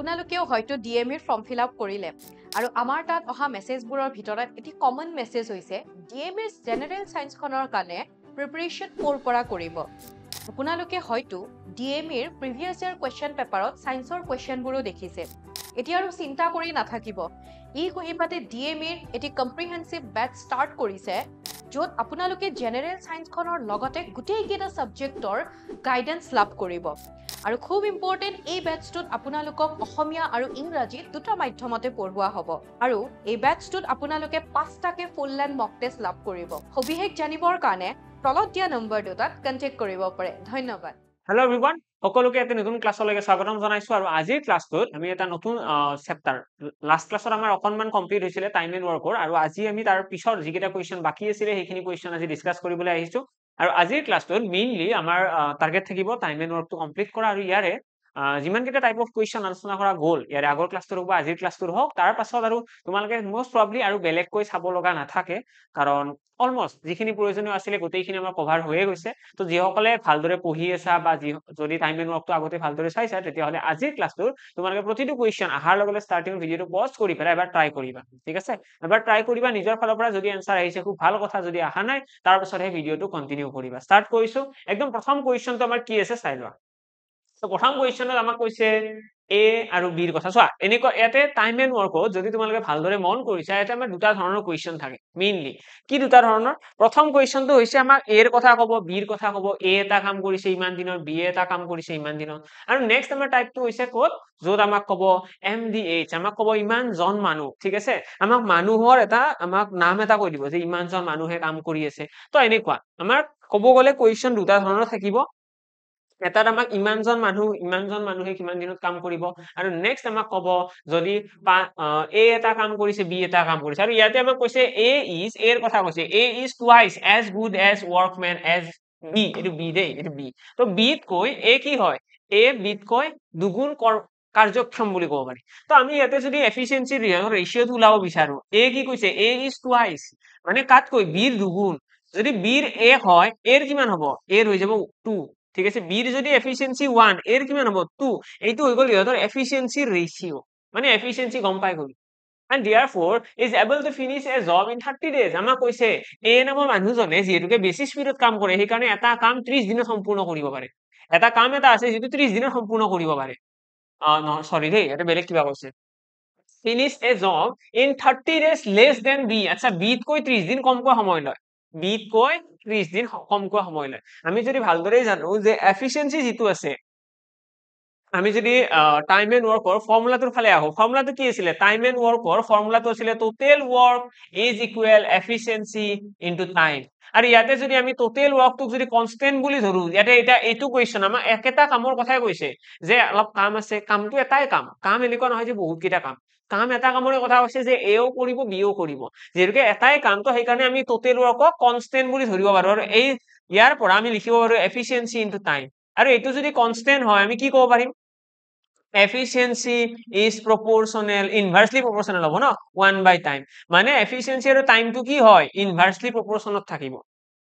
আপোনালোকেও হয়তো ডিএমইৰ form fill up কৰিলে আৰু আমাৰ তাত অহা মেছেজবোৰৰ ভিতৰত এটি কমন মেছেজ হৈছে ডিএমইৰ জেনেৰেল সায়েন্সখনৰ কাৰণে প্ৰিপাৰেচন ক'ৰ পৰা কৰিব আপোনালোকে হয়তো ডিএমইৰ প্ৰিভিয়াছ ইয়াৰ কুৱেশ্যন পেপাৰত সায়েন্সৰ কুৱেশ্যনবোৰো দেখিছে এতিয়া আৰু চিন্তা কৰি নাথাকিব ই কহিপাতে ডিএমইৰ এটি কম্প্ৰিহেনসিভ বেটচ ষ্টাৰ্ট কৰিছে য'ত আপোনালোকে জেনেৰেল সায়েন্সখনৰ লগতে গোটেইকেইটা সাবজেক্টৰ গাইডেন্স লাভ কৰিব আৰু খুব ইম্পৰ্টেন্ট এই বেটচটোত আপোনালোকক অসমীয়া আৰু ইংৰাজী দুটা মাধ্যমতে পঢ়ুৱা হ'ব আৰু এই বেটচটোত আপোনালোকে 5টাকে ফুল লেন্থ মক টেষ্ট লাভ কৰিব সবিশেষ জানিবৰ কাৰণে তলত দিয়া নম্বৰ দুটাত কন্টেক্ট কৰিব পাৰে ধন্যবাদ হেল্ল এভৰিৱান সকলোকে এটা নতুন ক্লাছলৈকে স্বাগতম জনাইছো আৰু আজিৰ ক্লাছটোত আমি এটা নতুন চেপ্টাৰ লাষ্ট ক্লাছত আমাৰ অকনমান কমপ্লিট হৈছিলে টাইম এণ্ড ৱৰ্কৰ আৰু আজি আমি তাৰ পিছৰ যিকেইটা কুৱেশ্যন বাকি আছিলে সেইখিনি কুৱেশ্যন আজি ডিসকাস কৰিবলৈ আহিছো আৰু আজিৰ ক্লাছটোত মেইনলি আমাৰ টাৰ্গেট থাকিব টাইম এণ্ড ৱৰ্কটো কমপ্লিট কৰা আৰু ইয়াৰে যিমান কেইটা টাইপ অফ কুৱেশ্যন আলোচনা কৰা গ'ল ইয়াৰে আগৰ ক্লাছটোৰ বা আজিৰ ক্লাছটোৰ হওক তাৰ পাছত আৰু তোমালোকে মোষ্ট প্ৰবলি আৰু বেলেগকৈ চাব লগা নাথাকে কাৰণ অলমোস্ট যিখিনি প্ৰয়োজনীয় আছিলে গোটেইখিনি আমাৰ কভাৰ হৈয়ে গৈছে তো যিসকলে ভালদৰে পঢ়ি আছা বা যদি টাইম এণ্ড ৱৰ্কটো আগতে ভালদৰে চাইছা তেতিয়াহ'লে আজিৰ ক্লাছটোৰ তোমালোকে প্ৰতিটো কুৱেশ্যন আহাৰ লগে লগে ষ্টাৰ্টিং ভিডিঅ'টো পজ কৰি পেলাই এবাৰ ট্ৰাই কৰিবা ঠিক আছে এবাৰ ট্ৰাই কৰিবা নিজৰ ফালৰ পৰা যদি এনসাৰ আহিছে খুব ভাল কথা যদি অহা নাই তাৰ পাছতহে ভিডিঅ'টো কন্টিনিউ কৰিবা ষ্টাৰ্ট কৰিছো একদম প্ৰথম কুৱেশ্যনটো আমাৰ কি আছে চাই লোৱা তো প্ৰথম কুৱেশ্যনত আমাক কৈছে এ আৰু বিৰ কথা চোৱা এনেকুৱা ইয়াতে টাইম এণ্ড ৱৰ্কত যদি তোমালোকে ভালদৰে মন কৰিছা ইয়াতে আমাৰ দুটা ধৰণৰ কুৱেশ্যন থাকে মেইনলি কি দুটা ধৰণৰ প্ৰথম কুৱেশ্যনটো হৈছে আমাক এৰ কথা ক'ব বিৰ কথা ক'ব এ এটা কাম কৰিছে ইমান দিনৰ বি এটা কাম কৰিছে ইমান দিনৰ আৰু নেক্সট আমাৰ টাইপটো হৈছে ক'ত য'ত আমাক ক'ব MDH আমাক ক'ব ইমানজন মানুহ ঠিক আছে আমাক মানুহৰ এটা আমাক নাম এটা কৈ দিব যে ইমানজন মানুহে কাম কৰি আছে তো এনেকুৱা আমাৰ ক'ব গ'লে কুৱেশ্যন দুটা ধৰণৰ থাকিব এটাত আমাক ইমানজন মানুহে কিমান দিনত কাম কৰিব আৰু নেক্সট আমাক ক'ব যদি এ এটা কাম কৰিছে বি এটা কাম কৰিছে আৰু ইয়াতে আমাক কৈছে এ ইজ এৰ কথা কৈছে A is twice as good as workmen as B এইটো বি দেই এইটো বি তো বিত কৈ এ কি হয় এ বিত কৈ দুগুণ কাৰ্যক্ষম বুলি ক'ব পাৰি তো আমি ইয়াতে যদি এফিচিয়েন্সি ৰেচিঅ'টো ওলাব বিচাৰো এ কি কৈছে এ ইজ টুৱাইচ মানে কাতকৈ বিৰ দুগুণ যদি বিৰ এ হয় এৰ কিমান হ'ব এৰ হৈ যাব 2 ঠিক আছে বিৰ যদি এফিচিয়েন্সি 1 এৰ কিমান হ'ব 2 এইটো হৈ গ'ল ইহঁতৰ এফিচিয়েন্সি ৰেচিও মানে এফিচিয়েন্সি গম পাই গ'ল and therefore is able to finish a job in 30 days আমাক কৈছে এ নামৰ মানুহজনে যেহেতুকে বেছি স্পিডত কাম কৰে সেইকাৰণে এটা কাম 30 দিনত সম্পূৰ্ণ কৰিব পাৰে এটা কাম এটা আছে যেটো 30 দিনত সম্পূৰ্ণ কৰিব পাৰে সৰি দেই এটা বেলেগ কিবা কৈছে finish a job in 30 days less than b আচ্ছা b কৈ 30 দিন কমকৈ সময় লয় b কৈ 30 দিন কমকৈ সময় লয় আমি যদি ভালদৰে জানো যে এফিচিয়েন্সি যেটো আছে আমি যদি টাইম এণ্ড ৱৰ্কৰ ফৰ্মুলাটোৰ ফালে আহো ফৰ্মুলাটো কি আছিল টাইম এণ্ড ৱৰ্কৰ ফৰ্মুলাটো আছিল total work is equal efficiency into time আৰু ইয়াতে যদি আমি টোটেল ৱৰ্কটোক যদি কনস্ট্যান্ট বুলি ধৰো ইয়াতে এটা এইটো কোৱেশ্চন আমাৰ একেটা কামৰ কথাই কৈছে যে অলপ কাম আছে কামটো এটাই কাম এনেকুৱা নহয় যে বহুত কেইটা কাম এটা কামৰে কথা কৈছে যে এও কৰিব বিও কৰিব যেহেতুকে এটাই কাম তো সেইকাৰণে আমি টোটেল ৱৰ্কক কনস্ট্যান্ট বুলি ধৰিব পাৰো আৰু এই ইয়াৰ পৰা আমি লিখিব পাৰো এফিচিয়েন্সি ইনটু টাইম আৰু এইটো যদি কনস্ট্যান্ট হয় আমি কি ক'ব পাৰিম efficiency is proportional inversely proportional হ'ব ন 1 by time মানে efficiency আৰু time টো কি হয় inversely proportional থাকিব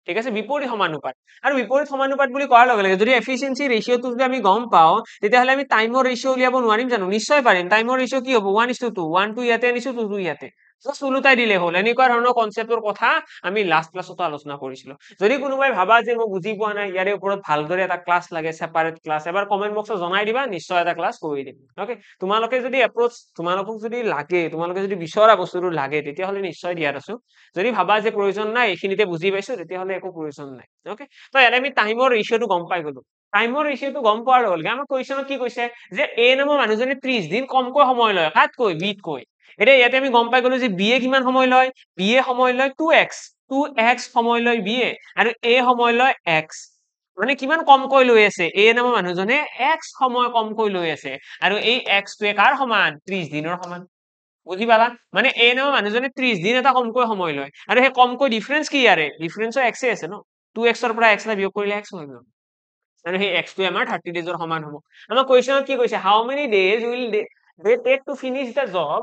ঠিক আছে বিপৰীত সমানুপাত আৰু বিপৰীত সমানুপাত বুলি কোৱাৰ লগে লগে যদি efficiency ratio টো যদি আমি গম পাও তেতিয়াহলে আমি time ৰ ratio উলিয়াব নোৱাৰিম জানো নিশ্চয় পাৰিম time ৰ ratio কি হ'ব 1:2 1 টো ইয়াতে আনিছো 2 টো ইয়াতে জাস্ট উলুটাই দিলে হ'ল এনেকুৱা ধৰণৰ কনসেপ্টৰ কথা আমি লাষ্ট ক্লাছত আলোচনা কৰিছিলো যদি কোনোবাই ভাবা যে মই বুজি পোৱা নাই ইয়াৰে ওপৰত ভালদৰে এটা ক্লাছ লাগে সেপাৰেট ক্লাছ এবাৰ কমেন্ট বক্সত জনাই দিবা নিশ্চয় এটা ক্লাছ কৰি দিম ওকে তোমালোকে যদি এপ্ৰোচ তোমালোকক যদি লাগে তোমালোকে যদি বিচৰা বস্তুটো লাগে তেতিয়াহলে নিশ্চয় দিয়াত আছো যদি ভাবা যে প্ৰয়োজন নাই এখিনিতে বুজি পাইছো তেতিয়াহলে একো প্ৰয়োজন নাই ওকে তো ইয়াত আমি টাইমৰ ৰেচিঅ'টো গম পাই গলো টাইমৰ ৰেচিঅ'টো গম পোৱাৰ লগে লগে আমাৰ কুৱেশ্যনত কি কৈছে যে এ নামৰ মানুহজনে 30 দিন কমকৈ সময় লয় কাতকৈ বিত কৈ এতিয়া ইয়াতে আমি গম পাই গলো যে বি এ কিমান সময় লয় বি এ সময় লয় 2x সময় লয় বি এ আৰু এ সময় লয় x মানে কিমান কমকৈ লৈ আছে এ নামৰ মানুহজনে x সময় কমকৈ লৈ আছে আৰু এই x টোৱে কাৰ সমান 30 দিনৰ সমান বুজি পালা মানে এ নামৰ মানুহজনে 30 দিন এটা কমকৈ সময় লয় আৰু সেই কমকৈ ডিফাৰেন্স কি ইয়াৰে ডিফাৰেন্সও x এ আছে ন 2x ৰ পৰা x লা বিয়োগ কৰিলে x হৈ গ'ল আৰু সেই x টোৱে আমাৰ 30 ডেজৰ সমান হ'ব আমাৰ কোৱেশ্চনত কি কৈছে how many days will they take to finish the job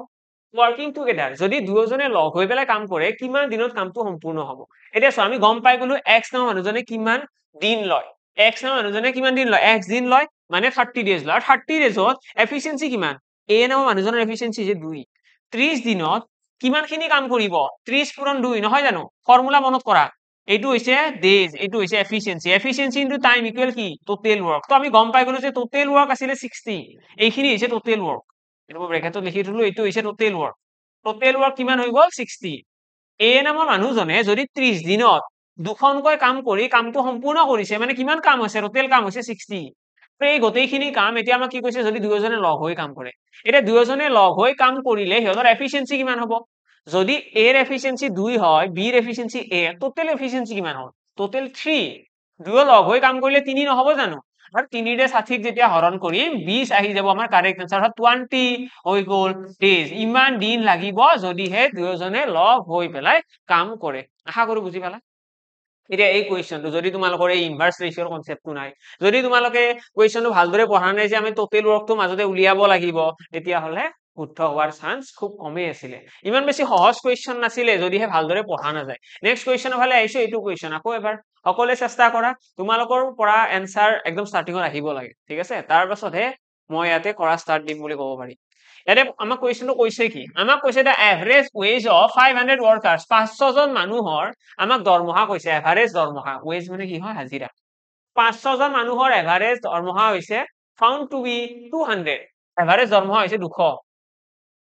working together যদি দুজনে লগ হৈ পেলাই কাম কৰে কিমান দিনত কামটো সম্পূৰ্ণ হ'ব এতিয়া আমি গম পাই গলো x নামৰ মানুহজনে কিমান দিন লয় x নামৰ মানুহজনে কিমান দিন লয় x দিন লয় মানে 30 ডেজ লয় 30 ডেজত এফিচিয়েন্সি কিমান এ নামৰ মানুহজনৰ এফিচিয়েঞ্চি যে 2 30 দিনত কিমানখিনি কাম কৰিব 30 পূৰণ 2 নহয় জানো ফৰ্মুলা মনত কৰা এইটো হৈছে ডেজ এইটো হৈছে এফিচিয়েঞ্চি ইনটু টাইম ইকুৱেল কি টোটেল ৱৰ্ক তো আমি গম পাই গলো যে টোটেল ৱৰ্ক আছিলে 60 এইখিনি হৈছে টোটেল ৱৰ্ক এইটো ব্ৰেকেটত লিখি থলো এইটো হৈছে টোটেল ৱৰ্ক কিমান হৈ গল 60 এ নামৰ মানুহজনে যদি 30 দিনত দুখনকৈ কাম কৰি কামটো সম্পূৰ্ণ কৰিছে মানে কিমান কাম হৈছে টোটেল কাম হৈছে 60 এই গোটেইখিনি কাম এতিয়া আমাক কি কৈছে যদি দুয়োজনে লগ হৈ কাম কৰে এতিয়া দুয়োজনে লগ হৈ কাম কৰিলে সিহঁতৰ এফিচিয়েঞ্চি কিমান হ'ব যদি এ ৰ এফিচিয়েঞ্চি 2 হয় বি ৰ এফিচিয়েঞ্চি এ টোটেল এফিচিয়েঞ্চি কিমান হ'ল টোটেল 3 দুয়ো লগ হৈ কাম কৰিলে 3 নহব জানো আৰু 3 ৰে 60 যেতিয়া হৰণ কৰি 20 আহি যাব আমাৰ কাৰেক্ট আনসাৰ 20 হৈ গ'ল ডেজ ইমান দিন লাগিব যদিহে দুয়োজনে লগ হৈ পেলাই কাম কৰে আশা কৰো বুজি পালা এতিয়া এই কুৱেশ্যনটো যদি তোমালোকৰ এই ইনভাৰ্স ৰেচিঅ'ৰ কনসেপ্টটো নাই যদি তোমালোকে কুৱেশ্যনটো ভালদৰে পঢ়া নাই যে আমি টোটেল ৱৰ্কটো মাজতে উলিয়াব লাগিব তেতিয়াহলে শুদ্ধ হোৱাৰ চান্স খুব কমেই আছিলে ইমান বেছি সহজ কুৱেশ্যন নাছিলে যদিহে ভালদৰে পঢ়া নাযায় নেক্সট কুৱেশ্যনৰ ফালে আহিছো এইটো কুৱেশ্যন আকৌ এবাৰ সকলোৱে চেষ্টা কৰা তোমালোকৰ পৰা এনসাৰ একদম ষ্টাৰ্টিঙত আহিব লাগে ঠিক আছে তাৰ পাছতহে মই ইয়াতে কৰা ষ্টাৰ্ট দিম বুলি ক'ব পাৰি ইয়াতে আমাক কুৱেশ্যনটো কৈছে কি আমাক কৈছে দা এভাৰেজ ৱেজ অফ 500 ওয়াৰ্কাৰ্স 500 জন মানুহৰ আমাক দৰমহা কৈছে এভাৰেজ দৰমহা ৱেজ মানে কি হয় হাজিৰা 500 জন মানুহৰ এভাৰেজ দৰমহা হৈছে found to be 200 এভাৰেজ দৰমহা হৈছে 200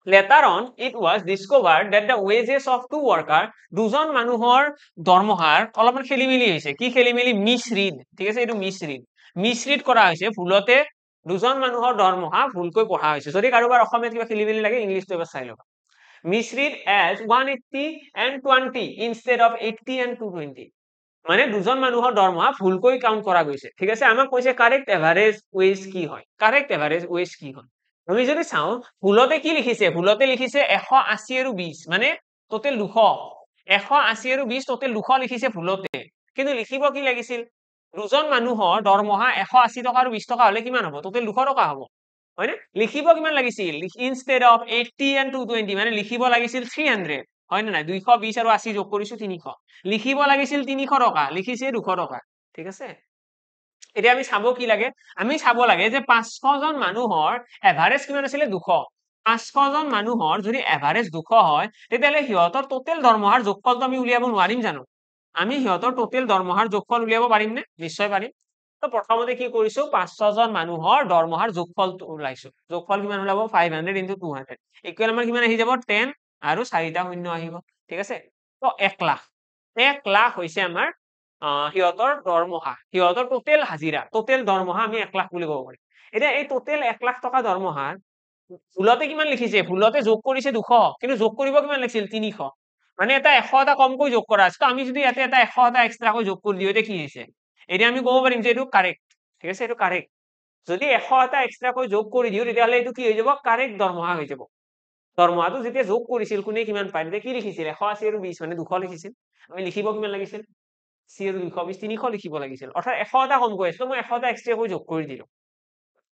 later on it was discovered that the wages of two workers দুজন মানুহৰ দৰমহাৰ অলপমান খেলিমেলি হৈছে কি খেলিমেলি মিছৰিড ঠিক আছে এইটো মিছৰিড কৰা হৈছে ভুলতে দুজন মানুহৰ দৰমহা ভুলকৈ পঢ়া হৈছে যদি কাৰোবাৰ অসমীয়াত কিবা খেলিমেলি লাগে ইংলিশটো এবাৰ চাই লবা misread as 180 and 20 instead of 80 and 220 মানে দুজন মানুহৰ দৰমহা ভুলকৈ কাউন্ট কৰা গৈছে ঠিক আছে আমাক কৈছে কাৰেক্ট এভাৰেজ ৱেজ কি হয় আমি যদি চাও ভুলতে কি লিখিছে ভুলতে লিখিছে 180 আৰু 20 মানে টোটেল 200 180 আৰু 20 টোটেল 200 লিখিছে ভুলতে কিন্তু লিখিব কি লাগিছিল দুজন মানুহৰ দৰমহা 180 টকা আৰু 20 টকা হলে কিমান হ'ব টোটেল 200 টকা হ'ব হয়নে লিখিব কিমান লাগিছিল ইনস্টেড অফ 80 and 220 মানে লিখিব লাগিছিল 300 হয় না নাই 220 আৰু 80 যোগ কৰিছো 300 লিখিব লাগিছিল 300 টকা লিখিছে 200 টকা ঠিক আছে এতিয়া আমি চাব কি লাগে আমি চাব লাগে যে 500 জন মানুহৰ এভাৰেজ কিমান আছিল 200 500 জন মানুহৰ যদি এভাৰেজ 200 হয় তেতিয়ালে সিহঁতৰ টোটেল দৰমহাৰ যোগফলটো আমি উলিয়াব নোৱাৰিম জানো আমি সিহঁতৰ টোটেল দৰমহাৰ যোগফল উলিয়াব পাৰিম নে নিশ্চয় পাৰিম তো প্ৰথমতে কি কৰিছো 500 জন মানুহৰ দৰমহাৰ যোগফলটো উলাইছো যোগফল কিমান ওলাব 500 into 200 ইকুৱেল আমাৰ কিমান আহি যাব 10 আৰু 4টা শূন্য আহিব ঠিক আছে তো 1 লাখ হৈছে আমাৰ সিহঁতৰ দৰমহা সিহঁতৰ টোটেল হাজিৰা টোটেল দৰমহা আমি 1 লাখ বুলি ক'ব পাৰিম এতিয়া এই টোটেল 1 লাখ টকা দৰমহাৰ ভুলতে কিমান লিখিছে ভুলতে যোগ কৰিছে 200 কিন্তু যোগ কৰিব কিমান লাগিছিল 300 মানে এটা 100 এটা কমকৈ যোগ কৰা আছে তো আমি যদি ইয়াতে এটা 100 এটা এক্সট্ৰাকৈ যোগ কৰি দিও এটা কি হৈছে এতিয়া আমি ক'ব পাৰিম যে এইটো কাৰেক্ট ঠিক আছে এইটো কাৰেক্ট যদি 100 এটা এক্সট্ৰাকৈ যোগ কৰি দিও তেতিয়াহলে এইটো কি হৈ যাব কাৰেক্ট দৰমহা হৈ যাব দৰমহাটো যেতিয়া যোগ কৰিছিল কোনে কিমান পায় তেতিয়া কি লিখিছিল 180 আৰু 20 মানে 200 লিখিছিল আমি লিখিব কিমান লাগিছিল সি আৰু 220 300 লিখিব লাগিছিল অৰ্থাৎ 100 এটা কম কৈছিল মই 100 এটা এক্সট্ৰাকৈ যোগ কৰি দিলো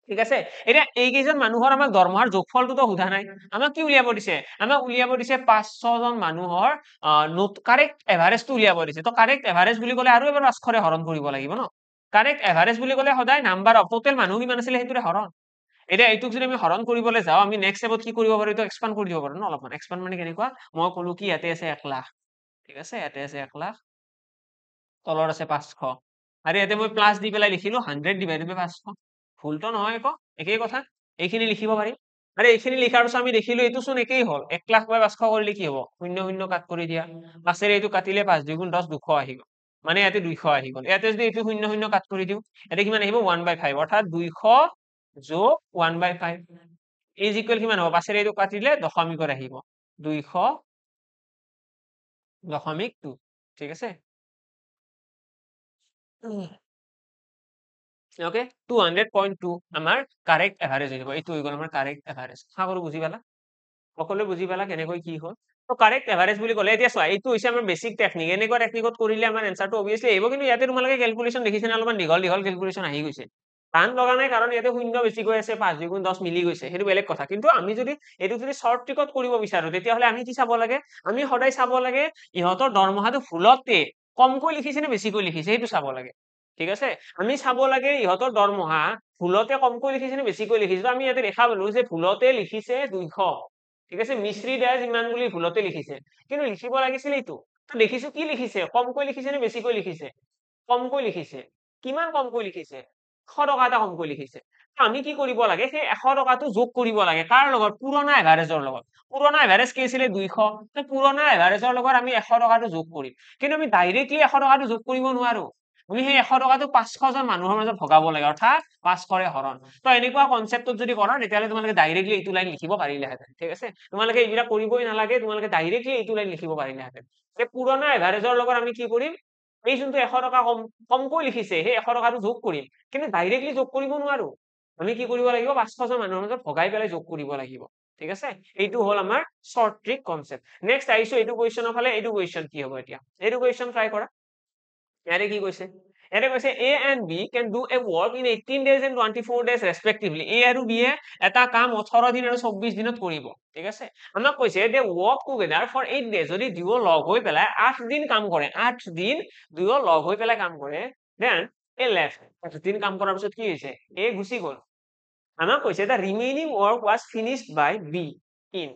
ঠিক আছে এতিয়া এই কেইজন মানুহৰ আমাক দৰমহাৰ যোগফলটো সোধা নাই আমাক কি উলিয়াব দিছে আমাক উলিয়াব দিছে 500 জন মানুহৰ কাৰেক্ট এভাৰেজটো উলিয়াব দিছে তো কাৰেক্ট এভাৰেজ বুলি ক'লে আৰু এবাৰ 500 ৰে হৰণ কৰিব লাগিব ন কাৰেক্ট এভাৰেজ বুলি ক'লে সদায় নাম্বাৰ অফ টোটেল মানুহ কিমান আছিল হেতুৰে হৰণ এতিয়া এইটোক যদি আমি হৰণ কৰিবলৈ যাও আমি নেক্সট স্টেপত কি কৰিব পাৰো এইটো এক্সপান্ড কৰি দিব পাৰো ন অলপমান এক্সপান্ড মানে কেনেকুৱা মই ক'লো কি ইয়াতে আছে 1 লাখ ঠিক আছে ইয়াতে আছে 1 লাখ তলৰ আছে 500 আৰু ইয়াতে মই প্লাস দি পেলাই লিখিলো 100 ডিভাইডেড বাই 500 ভুলটো নহয় একো একেই কথা এইখিনি লিখিব পাৰি আৰু এইখিনি লিখাৰ পিছত আমি দেখিলো এইটো চোন একেই হল 1 লাখ বাই 500 কৰিলে কি হ'ব শূন্য শূন্য কাট কৰি দিয়া পাছেৰে এইটো কাটিলে 5 2 গুণ 10 200 আহি গ'ল মানে ইয়াতে 200 আহি গ'ল ইয়াতে যদি এইটো শূন্য শূন্য কাট কৰি দিও ইয়াতে কিমান আহিব 1/5 অৰ্থাৎ 200 যোগ 1/5 ইজ ইকুৱেল কিমান হ'ব পাছেৰে এইটো কাটিলে দশমিকৰ আহিব 200.2 ঠিক আছে ওকে 200.2 আমাৰ কাৰেক্ট এভাৰেজ হৈ যাব এইটো হৈ গ'ল আমাৰ কাৰেক্ট এভাৰেজ আশা কৰো বুজি পালা সকলোৱে বুজি পালা কেনেকৈ কি হ'ল তো কাৰেক্ট এভাৰেজ বুলি ক'লে এতিয়া চোৱা এইটো হৈছে আমাৰ বেসিক টেকনিক এনেকুৱা টেকনিকত কৰিলে আমাৰ এনসাৰটো অবিয়াসলি আহিব কিন্তু ইয়াতে তোমালোকে ক্যালকুলেশন দেখিছে না অলপমান দীঘল দীঘল ক্যালকুলেশন আহি গৈছে টান লগা নাই কাৰণ ইয়াতে শূন্য বেছি গৈ আছে 5 2 গুণ 10 মিলি গৈছে সেইটো বেলেগ কথা কিন্তু আমি যদি এইটো যদি শৰ্ট ট্ৰিকত কৰিব বিচাৰো তেতিয়াহলে আমি কি চাব লাগে আমি সদায় চাব লাগে ইহঁতৰ দৰমহাটো ভুলতে কমকৈ লিখিছে নে বেছিকৈ লিখিছে সেইটো চাব লাগে ঠিক আছে আমি চাব লাগে ইহঁতৰ দৰমহা ভুলতে কমকৈ লিখিছে নে বেছিকৈ লিখিছে আমি ইয়াতে দেখা পালো যে ভুলতে লিখিছে 200 ঠিক আছে মিশ্ৰী দাস ইমান বুলি ভুলতে লিখিছে কিন্তু লিখিব লাগিছিল এইটো তো দেখিছো কি লিখিছে কমকৈ লিখিছে নে বেছিকৈ লিখিছে কমকৈ লিখিছে কিমান কমকৈ লিখিছে 100 টকা এটা কমকৈ লিখিছে আমি কি কৰিব লাগে সেই 100 টকাটো যোগ কৰিব লাগে কাৰ লগত পুৰণা এভাৰেজৰ লগত পুৰণা এভাৰেজ কি আছিল 200 তো পুৰণা এভাৰেজৰ লগত আমি 100 টকাটো যোগ কৰিম কিন্তু আমি ডাইৰেক্টলি 100 টকাটো যোগ কৰিব নোৱাৰো আমি সেই 100 টকাটো 500 জন মানুহৰ মাজত ভগাব লাগে অৰ্থাৎ 500ৰে হৰণ তো এনেকুৱা কনসেপ্টত যদি কৰা তেতিয়ালে তোমালোকে ডাইৰেক্টলি এইটো লাইন লিখিব পাৰিলেহেঁতেন ঠিক আছে তোমালোকে এইবিলাক কৰিবই নালাগে তোমালোকে ডাইৰেক্টলি এইটো লাইন লিখিব পাৰিলেহেঁতেন যে পুৰণা এভাৰেজৰ লগত আমি কি কৰিম এই যোনটো 100 টকা কমকৈ লিখিছে সেই 100 টকাটো যোগ কৰিম কিন্তু ডাইৰেক্টলি যোগ কৰিব নোৱাৰো আমি কি কৰিব লাগিব 500 জন মানুহৰ মাজত ভগাই পেলাই যোগ কৰিব লাগিব ঠিক আছে এইটো হল আমাৰ শৰ্ট ট্ৰিক কনসেপ্ট নেক্সট আইছো এইটো কোৱেশ্চনৰ ফালে এইটো কোৱেশ্চন কি হ'ব এতিয়া এইটো কোৱেশ্চন ট্ৰাই কৰা ইয়াৰে কি কৈছে ইয়াৰে কৈছে A and B can do a work in 18 days and 24 days respectively A আৰু B এ এটা কাম 18 দিন আৰু 24 দিনত কৰিব ঠিক আছে আমাক কৈছে they work together for 8 days যদি দুয়ো লগ হৈ পেলাই 8 দিন কাম কৰে 8 দিন দুয়ো লগ হৈ পেলাই কাম কৰে then A left 8 দিন কাম কৰাৰ পিছত কি হৈছে A গুচি গ'ল আমাক কৈছে the remaining work was finished by B in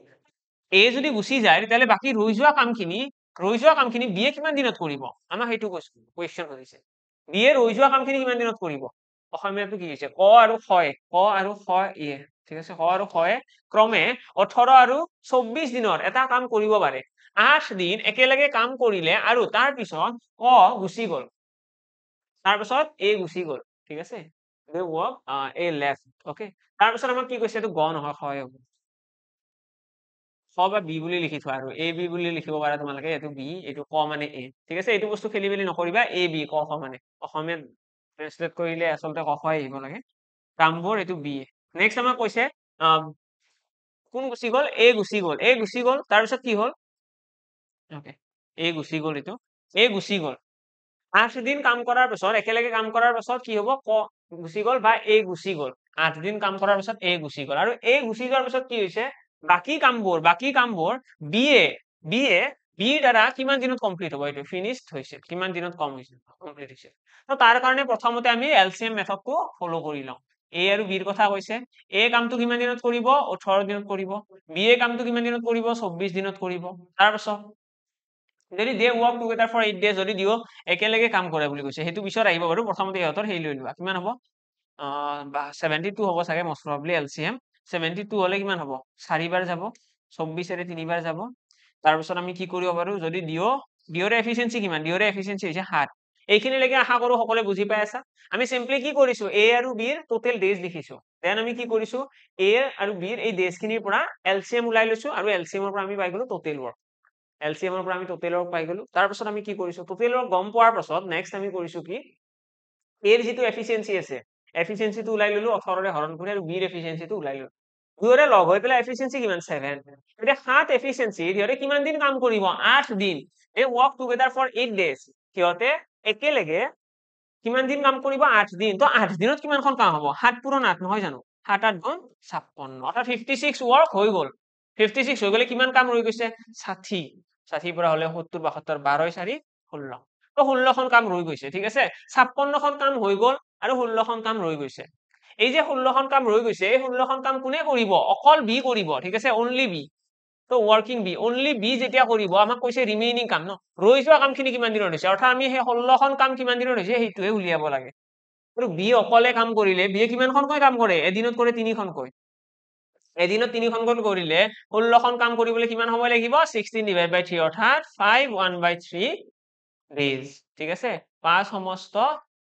A যদি গুচি যায় তেতিয়ালে বাকি ৰৈ যোৱা কামখিনি B এ কিমান দিনত কৰিব আমাক হেতু কোৱেশ্চন কৰিছে B এ ৰৈ যোৱা কামখিনি কিমান দিনত কৰিব অসমীয়াটো কি হৈছে ক আৰু হয় এ ঠিক আছে ক আৰু হয় ক্ৰমে 18 আৰু 24 দিনৰ এটা কাম কৰিব পাৰে 8 দিন একেলগে কাম কৰিলে আৰু তাৰ পিছত ক গুচি গ'ল তাৰ পিছত A গুচি গ'ল ঠিক আছে they work A left okay তাৰ পিছত আমাক কি কৈছে এটো গ নহয় হয় হ'ব বা বি বুলি লিখি থোৱা আৰু এ বি বুলি লিখিব পাৰা তোমালোকে এইটো বি এইটো ক মানে এ ঠিক আছে এইটো বস্তু খেলি মেলি নকৰিবা এ বি ক খ মানে অসমীয়াত ট্ৰান্সলেট কৰিলে আচলতে ক খ আহিব লাগে কামবোৰ এইটো বি নেক্সট আমাক কৈছে কোন গুচি গ'ল এ গুচি গ'ল তাৰ পিছত কি হ'ল ওকে এ গুচি গ'ল এইটো এ গুচি গ'ল 8 দিন কাম কৰাৰ পিছত একেলগে কাম কৰাৰ পিছত কি হ'ব ক গুচি গ'ল বা এ গুচি গ'ল 8 দিন কাম কৰাৰ পিছত এ গুচি গ'ল আৰু এ গুচি যোৱাৰ পিছত কি হৈছে বাকি কামবোৰ বিৰ দ্বাৰা কিমান দিনত কমপ্লিট হ'ব এইটো ফিনিশড হৈছে কিমান দিনত কমপ্লিট হৈছে তো তাৰ কাৰণে প্ৰথমতে আমি এলসিএম মেথডটো ফলো কৰি লওঁ এ আৰু বিৰ কথা কৈছে এ কামটো কিমান দিনত কৰিব 18 দিনত কৰিব বি এ কামটো কিমান দিনত কৰিব 24 দিনত কৰিব তাৰ পিছত যদি দে work together for 8 days যদি দিও একেলগে কাম কৰে বুলি কৈছে হেতু পিছত আহিব বাৰু প্ৰথমতে ইহতৰ হেই লৈ লোৱা কিমান হ'ব 72 হ'ব চাগে most probably LCM 72 হলে কিমান হ'ব 4 বাৰ যাব 24 এৰে 3 বাৰ যাব তাৰ পিছত আমি কি কৰিব পাৰো যদি দিওৰ এফিচিয়েন্সি কিমান দিওৰ এফিচিয়েন্সি হৈছে 7 এইখিনি লৈকে আশা কৰো সকলে বুজি পাই আছা আমি সিম্পলি কি কৰিছো এ আৰু বিৰ টোটাল ডেজ লিখিছো দেন আমি কি কৰিছো এ আৰু বিৰ এই ডেজ খিনিৰ পৰা এলসিএম উলাই লৈছো আৰু এলসিএমৰ পৰা আমি পাই গলো টোটাল ওয়াৰ্ক এলসিএমৰ পৰা আমি টোটাল ওয়াৰ্ক পাই গলো তাৰ পিছত আমি কি কৰিছো টোটাল ওয়াৰ্ক গম পোৱাৰ পিছত নেক্সট আমি কৰিছো কি এৰ যেটো এফিচিয়েন্সি আছে এফিচিয়েন্সিটো উলাই ললো 18 ৰে হৰণ কৰি আৰু বিৰ এফিচিয়েন্সিটো উলাই ললো দুয়োৰে লগ হৈ পেলাই এফিচিয়েন্সি কিমান 7 এতিয়া 7 এফিচিয়েন্সি দিহৰে কিমান দিন কাম কৰিব 8 দিন এই ওয়াৰ্ক টুগেদাৰ ফৰ 8 ডেজ কিয়তে একেলগে কিমান দিন কাম কৰিব 8 দিন তো 8 দিনত কিমানখন কাম হ'ব 7 পূৰণ 8 নহয় জানো 7 8 গুণ 56 অৰ্থাৎ 56 ওয়াৰ্ক হৈ গ'ল 56 হৈ গলে কিমান কাম ৰৈ গৈছে 60 60 পৰা হলে 70 72 12 4 16 তো 16 খন কাম ৰৈ গৈছে ঠিক আছে 56 খন কাম হৈ গ'ল আৰু 16 খন কাম ৰৈ গৈছে এই যে 16 খন কাম ৰৈ গৈছে এই 16 খন কাম কোনে কৰিব অকল বি কৰিব ঠিক আছে অনলি বি তো ওয়াৰ্কিং বি অনলি বি যেতিয়া কৰিব আমাক কৈছে ৰিমেইনিং কাম ন ৰৈ যোৱা কামখিনি কিমান দিনৰ হৈছে অৰ্থাৎ আমি সেই 16 খন কাম কিমান দিনৰ হৈছে হেইটোৱে উলিয়াব লাগে আৰু বি অকলে কাম কৰিলে বি কিমানখনকৈ কাম কৰে এদিনত কৰে 3খনকৈ এদিনত 3খনকৈ কৰিলে 16 খন কাম কৰিবলৈ কিমান সময় লাগিব 16 ডিভাইড বাই 3 অৰ্থাৎ 5 1/3 ডেজ ঠিক আছে 5 সমস্ত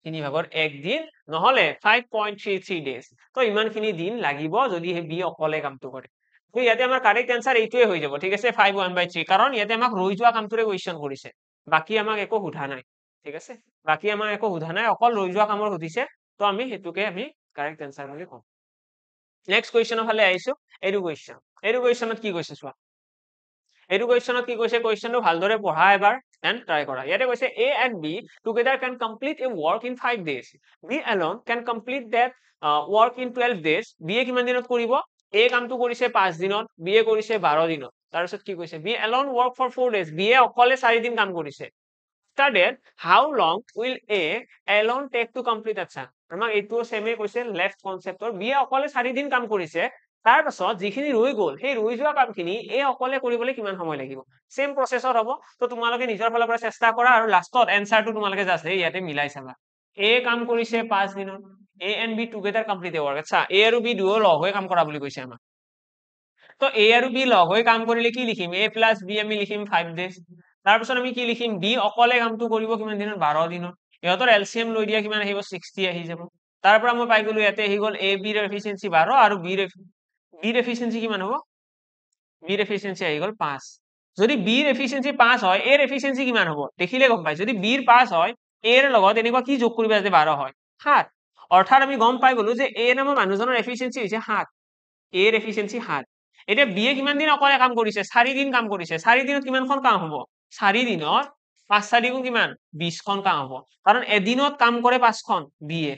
3 ভাগৰ 1 দিন নহলে 5.33 ডেজ তো ইমানখিনি দিন লাগিব যদি হে বি অকলে কামটো কৰে তো ইয়াতে আমাৰ কাৰেক্ট आंसर এইটোৱে হৈ যাব ঠিক আছে 5 1/3 কাৰণ ইয়াতে আমাক ৰৈ যোৱা কামটোৰে কোৱেশ্চন কৰিছে বাকি আমাক একো সোধা নাই ঠিক আছে বাকি আমাক একো সোধা নাই অকল ৰৈ যোৱা কামৰ সুধিছে তো আমি হেতুকে আমি কাৰেক্ট आंसर বুলি কম নেক্সট কোৱেশ্চনৰ ফালে আইছো এইটো কোৱেশ্চনত কি কৈছে চোৱা এইটো কোৱেশ্চনত কি কৈছে কোৱেশ্চনটো ভালদৰে পঢ়া এবাৰ এন্ড ট্ৰাই কৰা ইয়াতে কৈছে A and B together can complete a work in 5 days B alone can complete that work in 12 days B এ কিমান দিনত কৰিব A কামটো কৰিছে 5 দিনত B এ কৰিছে 12 দিনত তাৰ পিছত কি কৈছে B alone work for 4 days B এ অকলে 4 দিন কাম কৰিছে after that how long will A alone take to complete আচ্ছা আমাক এইটো সেমে কৈছে লেফট কনসেপ্টৰ বি অকলে 4 দিন কাম কৰিছে তাৰ পাছত যিখিনি ৰৈ গল সেই ৰৈ যোৱা কামখিনি এ অকলে কৰিবলৈ কিমান সময় লাগিব সেম প্ৰসেসৰ হ'ব তো তোমালোকে নিজৰ ফালৰ পৰা চেষ্টা কৰা আৰু লাষ্টত এনসাৰটো তোমালোকে জাস্ট ইয়াতে মিলাই চাবা এ কাম কৰিছে 5 দিনত A and B together complete হ'ব আচ্ছা এ আৰু বি দুয়ো লগ হৈ কাম কৰা বুলি কৈছে আমাক তো এ আৰু বি লগ হৈ কাম কৰিলে কি লিখিম a প্লাস b আমি লিখিম 5 ডেজ তাৰ পিছত আমি কি লিখিম বি অকলে কামটো কৰিব কিমান দিনত 12 দিনত ইহঁতৰ এলসিএম লৈ দিয়া কিমান আহিব 60 আহি যাব তাৰ পৰা মই পাই গলো ইয়াতে আহি গল a b ৰ এফিচিয়েন্সি 12 আৰু b ৰ এফিচিয়েন্সি কিমান হ'ব b ৰ এফিচিয়েন্সি আহি গল 5 যদি b ৰ এফিচিয়েন্সি 5 হয় a ৰ এফিচিয়েন্সি কিমান হ'ব দেখিলে গম পাই যদি b ৰ 5 হয় a ৰ লগত এনেকুৱা কি যোগ কৰিবা যে 12 হয় 7 অৰ্থাৎ আমি গম পাই গলো যে a নামৰ মানুহজনৰ এফিচিয়েন্সি হৈছে 7 a ৰ এফিচিয়েন্সি 7 এতিয়া বি এ কিমান দিন অকলে কাম কৰিছে 4 দিন কাম কৰিছে 4 দিনত কিমানখন কাম হ'ব 4 দিনত 5 4 গুণ কিমান 20খন কাম হ'ব কাৰণ এদিনত কাম কৰে 5খন বি এ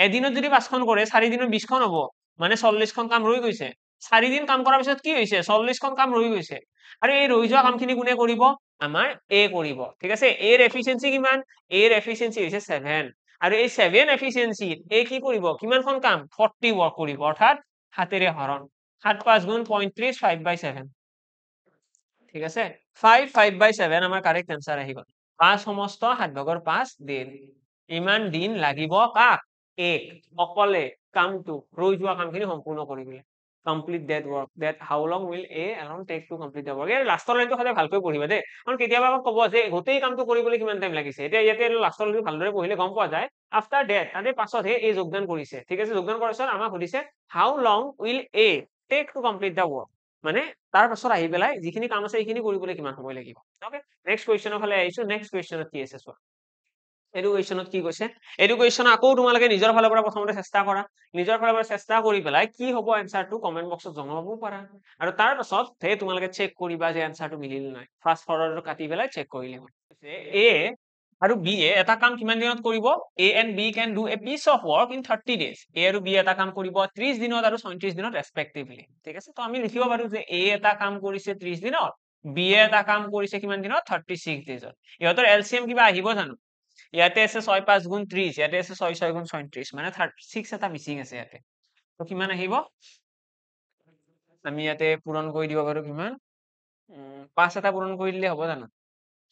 এদিনত যদি 5খন কৰে 4 দিনত 20খন হ'ব মানে 40খন কাম ৰৈ গৈছে 4 দিন কাম কৰাৰ পিছত কি হৈছে 40খন কাম ৰৈ গৈছে আৰু এই ৰৈ যোৱা কামখিনি কোনে কৰিব আমাৰ এ কৰিব ঠিক আছে এ ৰ এফিচিয়েন্সি কিমান এ ৰ এফিচিয়েন্সি হৈছে 7 আৰু এই 7 এফিচিয়েন্সি এ কি কৰিব কিমানখন কাম 40 ওয়াৰ্ক কৰিব অৰ্থাৎ 7 ৰে হৰণ 7 5 গুণ 35 5/7 ঠিক আছে 5/7 আমাৰ কারেক্ট आंसर আহি গল 5 সমস্ত 7/5 দিন ইমান দিন লাগিব কাক এক অকলে কামটো ৰৈ যোৱা কামখিনি সম্পূৰ্ণ কৰিবলৈ complete that work that how long will a alone take to complete the work এই লাষ্টৰ লাইনটো সদায় ভালকৈ পঢ়িবা দেই কাৰণ কেতিয়াবা ক'ব যে গোটেই কামটো কৰিবলৈ কিমান টাইম লাগিছে এতিয়া ইয়াতে লাষ্টৰ লাইনটো ভালদৰে পঢ়িলে গম পোৱা যায় আফটাৰ দ্যাট তাতে পাছতহে এই যোগদান কৰিছে ঠিক আছে যোগদান কৰাৰ পিছত আমাক সুধিছে how long will a take to complete the work মানে তাৰ পাছত আহি পেলাই যিখিনি কাম আছে এইখিনি কৰিবলৈ কিমান সময় লাগিব ওকে নেক্সট কোৱেশ্চনৰ ফালে আহিছো নেক্সট কোৱেশ্চনত কি আছে চোৱা এডুকেশনত কি কৈছে এডুকেশন আকৌ তোমালোকে নিজৰ ফালৰ পৰা প্ৰথমতে চেষ্টা কৰা নিজৰ ফালৰ পৰা চেষ্টা কৰি পেলাই কি হ'ব এনসাৰটো কমেন্ট বক্সত জনাবও পাৰা আৰু তাৰ পাছত হে তোমালোকে চেক কৰিবা যে এনসাৰটো মিলিল নাই ফাষ্ট ফৰৱাৰ্ডৰ কাটি পেলাই চেক কৰিলে হ'ল এ আৰু বি এ এটা কাম কিমান দিনত কৰিব A and B can do a piece of work in 30 days A আৰু বি এটা কাম কৰিব 30 দিনত আৰু 34 দিনত ৰেসপেক্টিভলি ঠিক আছে তো আমি লিখিব পাৰো যে এ এটা কাম কৰিছে 30 দিনত বি এটা কাম কৰিছে কিমান দিনত 36 ডেজত ইহঁতৰ এলসিএম কিবা আহিব জানো ইয়াতে আছে 6 5 গুণ 30 ইয়াতে আছে 6 6 গুণ 36 মানে 36 এটা মিসিং আছে ইয়াতে তো কিমান আহিব আমি ইয়াতে পূৰণ কৰি দিব পাৰো কিমান 5 এটা পূৰণ কৰি দিলে হ'ব জানো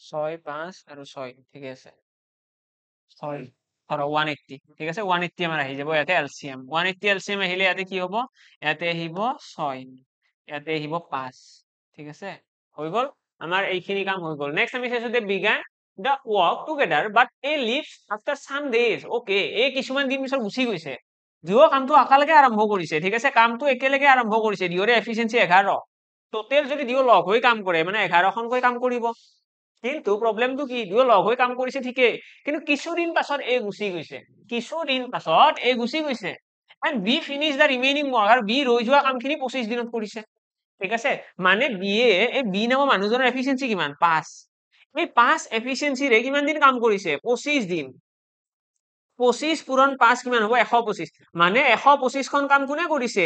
6 5 আৰু 6 ঠিক আছে 6 আৰু 180 ঠিক আছে 180 আমাৰ আহি যাব ইয়াতে এলসিএম 180 এলসিএম আহিলে ইয়াতে কি হ'ব ইয়াতে আহিব 6 ইয়াতে আহিব 5 ঠিক আছে হৈ গল আমাৰ এইখিনি কাম হৈ গল নেক্সট আমি চাইছো যে began the work together but a leaves after some days okay এই কিছুমান দিন পিছত গুচি গৈছে দুয়ো কামটো একেলগে আৰম্ভ কৰিছে ঠিক আছে কামটো একেলগে আৰম্ভ কৰিছে দুয়োৰে এফিচিয়েন্সি 11 টোটেল যদি দুয়ো লগ হৈ কাম কৰে মানে 11খনকৈ কাম কৰিব কিন্তু প্ৰবলেমটো কি দুয়ো লগ হৈ কাম কৰিছে ঠিকই কিন্তু কিছুদিন পাছত এ গুচি গৈছে কিছুদিন পাছত এ গুচি গৈছে and b finish the remaining work আৰু বি ৰৈ যোৱা কামখিনি 25 দিনত কৰিছে ঠিক আছে মানে বি এ এই বি নামৰ মানুহজনৰ এফিচিয়েন্সি কিমান 5 এই 5 এফিচিয়েন্সি ৰে কিমান দিন কাম কৰিছে 25 দিন 25 পূৰণ 5 কিমান হ'ব 125 মানে 125 খন কাম কোনে কৰিছে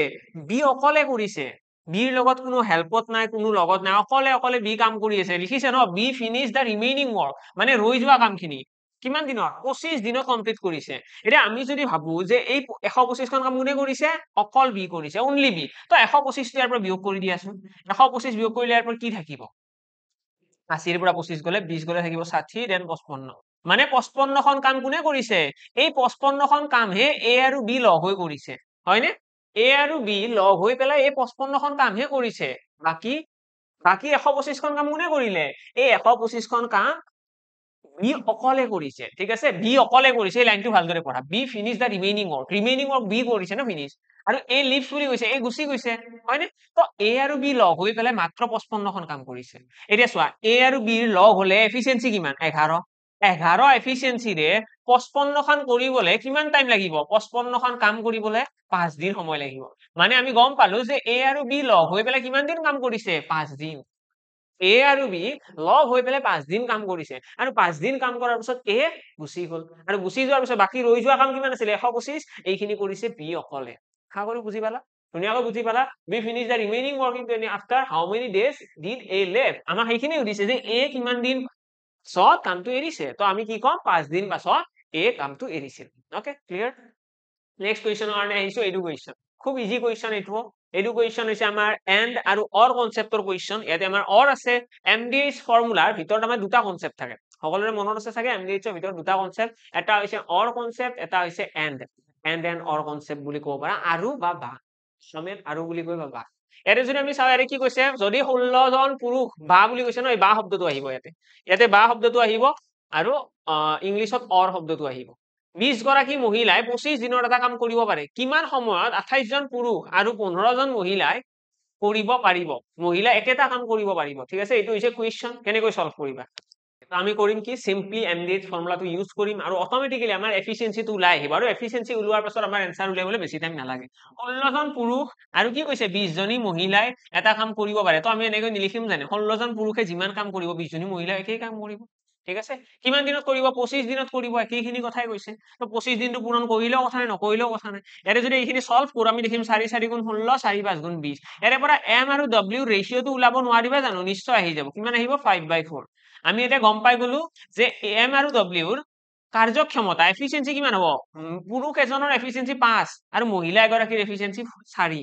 বি অকলে কৰিছে বিৰ লগত কোনো হেল্পত নাই কোনো লগত নাই অকলে অকলে বি কাম কৰি আছে লিখিছে ন B finish the remaining work মানে ৰৈ যোৱা কামখিনি কিমান দিনত 25 দিনত কমপ্লিট কৰিছে এতিয়া আমি যদি ভাবো যে এই 125 খন কাম কোনে কৰিছে অকল বি কৰিছে অনলি বি তো 125 ইয়াৰ পৰা বিয়োগ কৰি দিয়াচোন 125 বিয়োগ কৰিলে ইয়াৰ পৰা কি থাকিব 80 পৰা 25 গলে 20 গলে থাকিব 60 দেন 55 মানে 55 খন কাম কোনে কৰিছে এই 55 খন কাম হে এ আৰু বি লগ হৈ কৰিছে হয়নে এ আৰু বি লগ হৈ পেলাই এই 55 খন কাম হে কৰিছে বাকি 125 খন কাম কোনে কৰিলে এই 125 খন কাম বি অকলে কৰিছে ঠিক আছে বি অকলে কৰিছে এই লাইনটো ভালদৰে পঢ়া B finish the remaining work B কৰিছে না ফিনিশ আৰু এ লিভছ বুলি কৈছে এই গুচি গৈছে হয়নে তো এ আৰু বি লগ হৈ পেলাই মাত্ৰ 55 খন কাম কৰিছে এতিয়া চোৱা এ আৰু বি লগ হলে এফিচিয়েন্সি কিমান 11 11 এফিচিয়েন্সি ৰে 55 খন কৰিবলে কিমান টাইম লাগিব 55 খন কাম কৰিবলে 5 দিন সময় লাগিব মানে আমি গম পালো যে এ আৰু বি লগ হৈ পেলাই কিমান দিন কাম কৰিছে 5 দিন এ আৰু বি লগ হৈ পেলাই 5 দিন কাম কৰিছে আৰু 5 দিন কাম কৰাৰ পিছত এ গুচি গল আৰু গুচি যোৱাৰ পিছত বাকি ৰৈ যোৱা কাম কিমান আছিল 125 এইখিনি কৰিছে বি অকলে হা কৰি বুজি পালা ধুনীয়াকৈ বুজি পালা B finish the remaining work in after how many days did A left আমাক সেইখিনি সুধিছে যে এ কিমান দিন পাছত কামটো এৰিছে তো আমি কি কম 5 দিন পাছত এই কামটো এৰিছিল ওকে ক্লিয়াৰ নেক্সট কুৱেশ্যনৰ কাৰণে আহিছো এইটো কুৱেশ্যন খুব ইজি কুৱেশ্যন এইটো কুৱেশ্যন হৈছে আমাৰ এণ্ড আৰু অৰ কনচেপ্টৰ কুৱেশ্যন ইয়াতে আমাৰ অৰ আছে এমডিএইচ ফৰ্মুলাৰ ভিতৰত আমাৰ দুটা কনচেপ্ট থাকে সকলোৰে মনত আছে চাগে এমডিএইচৰ ভিতৰত দুটা কনচেপ্ট এটা হৈছে অৰ কনচেপ্ট এটা হৈছে এণ্ড এণ্ড অৰ কনচেপ্ট বুলি ক'ব পাৰা আৰু বা সমেত আৰু বুলি কৈ বা ইয়াতে যদি আমি চাওঁ ইয়াতে কি কৈছে যদি 16 জন পুৰুষ বা বুলি কৈছে ন এই বা শব্দটো আহিব ইয়াতে বা শব্দটো আহিব আৰু ইংলিছত অৰ শব্দটো আহিব 20 গৰাকী মহিলাই 25 দিনৰ এটা কাম কৰিব পাৰে কিমান সময়ত 28 জন পুৰুষ আৰু 15 জন মহিলাই কৰিব পাৰিব মহিলা একেটা কাম কৰিব পাৰিব ঠিক আছে এইটো হৈছে কুৱেশ্যন কেনেকৈ সলভ কৰিবা আমি কৰিম কি সিম্পলি এমডিএইচ ফৰ্মুলাটো ইউজ কৰিম আৰু অটোমেটিক্যালি আমাৰ এফিচিয়েন্সিটো ওলাই আহিব আৰু এফিচিয়েন্সি ওলোৱাৰ পাছত আমাৰ এনসাৰ উলিয়াবলৈ বেছি টাইম নালাগে 16 জন পুৰুষ আৰু কি কৈছে 20 জনী মহিলাই এটা কাম কৰিব পাৰে তো আমি এনেকৈ নিলিখিম জানো 16 জন পুৰুষে যিমান কাম কৰিব 20 জনী মহিলাই একেই কাম কৰিব ঠিক আছে কিমান দিনত কৰিব 25 দিনত কৰিব একেইখিনি কথাই কৈছে তো 25 দিনটো পূৰণ কৰিলেও কথা নাই নকৰিলেও কথা নাই ইয়াতে যদি এইখিনি সলভ কৰো আমি দেখিম 4 4 গুণ 16 4 5 গুণ 20 ইয়াৰে পৰা m আৰু w ৰেশিওটো ওলাব নোৱাৰিবা জানো নিশ্চয় আহি যাব কিমান আহিব 5/4 আমি এটা গম পাই গলো যে m আৰু w ৰ কাৰ্যক্ষমতা এফিচিয়েন্সি কিমান হ'ব পুৰুষ এজনৰ এফিচিয়েন্সি 5 আৰু মহিলা এগৰাকীৰ এফিচিয়েন্সি 4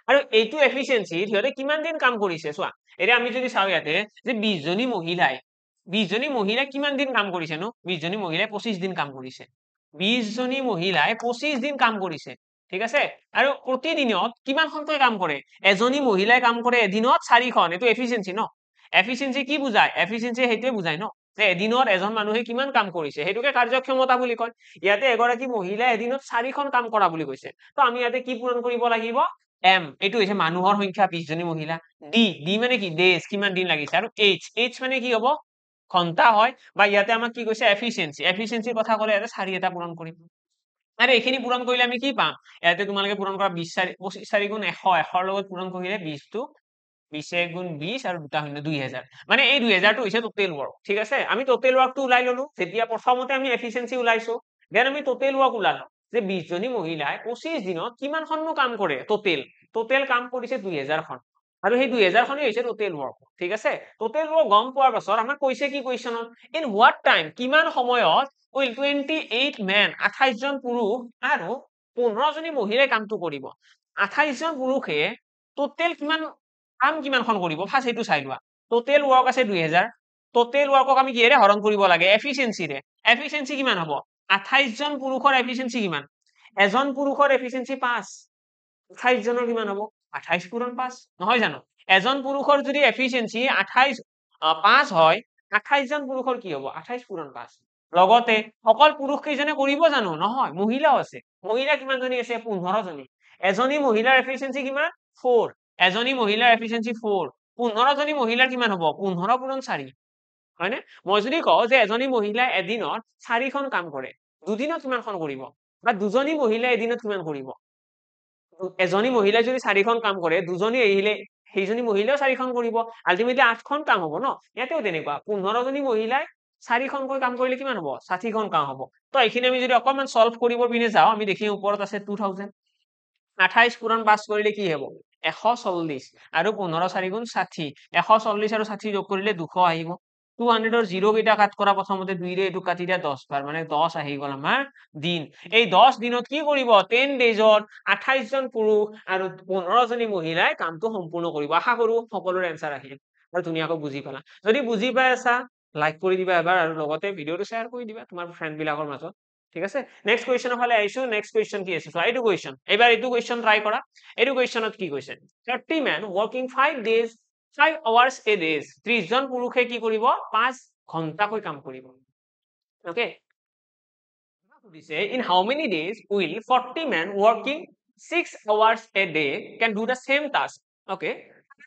আৰু এইটো এফিচিয়েন্সি সিহঁতে কিমান দিন কাম কৰিছে চোৱা এতিয়া আমি যদি চাওঁ ইয়াতে যে 20 জনী মহিলাই 20 জনী মহিলাই কিমান দিন কাম কৰিছে নো 20 জনী মহিলাই 25 দিন কাম কৰিছে 20 জনী মহিলাই 25 দিন কাম কৰিছে ঠিক আছে আৰু প্ৰতিদিনত কিমানখনকৈ কাম কৰে এজনী মহিলাই কাম কৰে এদিনত 4খন এইটো এফিচিয়েন্সি ন এফিচিয়েন্সি কি বুজায় এফিচিয়েন্সি সেইটোৱে বুজায় ন যে এদিনত এজন মানুহে কিমান কাম কৰিছে সেইটোকে কাৰ্যক্ষমতা বুলি কয় ইয়াতে এগৰাকী মহিলাই এদিনত 4খন কাম কৰা বুলি কৈছে তো আমি ইয়াতে কি পূৰণ কৰিব লাগিব m এইটো হৈছে মানুহৰ সংখ্যা 20 জনী মহিলা d মানে কি ডেজ কিমান দিন লাগিছে আৰু h মানে কি হ'ব ঘন্টা হয় বা ইয়াতে আমাক কি কৈছে এফিচিয়েন্সিৰ কথা ক'লে ইয়াতে 4 এটা পূৰণ কৰিম আৰু এইখিনি পূৰণ কৰিলে আমি কি পাম ইয়াতে তোমালোকে পূৰণ কৰা 20 25 4 গুণ 100 100 লগত পূৰণ কৰিলে 20 টো 20 গুণ 20 আৰু 2 শূন্য 2000 মানে এই 2000 টো হৈছে টোটেল ওয়াৰ্ক ঠিক আছে আমি টোটেল ওয়াৰ্কটো ওলাই ললো যেতিয়া প্ৰথমতে আমি এফিচিয়েন্সি ওলাইছো দেন আমি টোটেল ওয়াৰ্ক ওলালো যে 20 জনী মহিলাই 25 দিনত কিমানখননো কাম কৰে টোটেল কাম কৰিছে 2000খন আৰু সেই 2000খনেই হৈছে টোটেল ওয়াৰ্ক ঠিক আছে টোটেল ওয়াৰ্ক গম পোৱাৰ পাছত আমাক কৈছে কি কুৱেশ্যনত ইন হোৱাট টাইম কিমান সময়ত উইল 28 মেন 28 জন পুৰুষ আৰু 15 জনী মহিলাই কামটো কৰিব 28 জন পুৰুষে টোটেল কিমানখন কৰিব ফাৰ্স্ট এইটো চাই লোৱা টোটেল ওয়াৰ্ক আছে 2000 টোটেল ওয়াৰ্কক আমি কিহেৰে হৰণ কৰিব লাগে এফিচিয়েন্সিৰে এফিচিয়েন্সি কিমান হ'ব 28 জন পুৰুষৰ এফিচিয়েন্সি কিমান এজন পুৰুষৰ এফিচিয়েন্সি 5 28 জনৰ কিমান হ'ব 28 পূৰণ 5 নহয় জানো এজন পুৰুষৰ যদি এফিচিয়েন্সি 28 5 হয় 28 জন পুৰুষৰ কি হ'ব 28 পূৰণ 5 লগতে অকল পুৰুষ কেইজনে কৰিব জানো নহয় মহিলাও আছে মহিলা কিমান জনী আছে 15 জনী এজনী মহিলাৰ এফিচিয়েন্সি কিমান 4 এজনী মহিলাৰ এফিচিয়েন্সি 4 15 জনী মহিলাৰ কিমান হ'ব 15 পূৰণ 4 হয়নে মই যদি কওঁ যে এজনী মহিলাই এদিনত 4খন কাম কৰে দুদিনত কিমানখন কৰিব বা দুজনী মহিলাই এদিনত কিমান কৰিব এজনী মহিলাই যদি 4খন কাম কৰে দুজনী আহিলে সেইজনী মহিলাও 4খন কৰিব আলটিমেটলি 8খন কাম হ'ব ন ইয়াতেও তেনেকুৱা 15 জনী মহিলাই 4খনকৈ কাম কৰিলে কিমান হ'ব 60খন কাম হ'ব তো এইখিনি আমি যদি অকমান সলভ কৰিব পিনে যাওঁ আমি দেখিম ওপৰত আছে 2000 28 পূৰণ 5 কৰিলে কি হ'ব 140 আৰু 15 4 গুণ 60 140 আৰু 60 যোগ কৰিলে 200 আহিব 200 ৰ 0 কেইটা কাট কৰা প্ৰথমতে 2 ৰে এইটো কাটি দিয়া 10 বাৰ মানে 10 আহি গ'ল আমাৰ দিন এই 10 দিনত কি কৰিব 10 ডেজত 28 জন পুৰুষ আৰু 15 জনী মহিলাই কামটো সম্পূৰ্ণ কৰিব আশা কৰো সকলোৰে এনসাৰ আহিল আৰু ধুনীয়াকৈ বুজি পালা যদি বুজি পাই আছা লাইক কৰি দিবা এবাৰ আৰু লগতে ভিডিওটো শেয়াৰ কৰি দিবা তোমাৰ ফ্ৰেন্ড বিলাকৰ মাজত ঠিক আছে নেক্সট কুৱেশ্যনৰ ফালে আহিছো নেক্সট কুৱেশ্যন কি আছে চোৱা এইটো কুৱেশ্যন এবাৰ এইটো কুৱেশ্যন ট্ৰাই কৰা এইটো কুৱেশ্যনত কি কৈছে 30 men working 5 days 5 hours a day 30 জন পুৰুষে কি কৰিব 5 ঘন্টাকৈ কাম কৰিব ওকে দিছে in how many days will 40 men working 6 hours a day can do the same task okay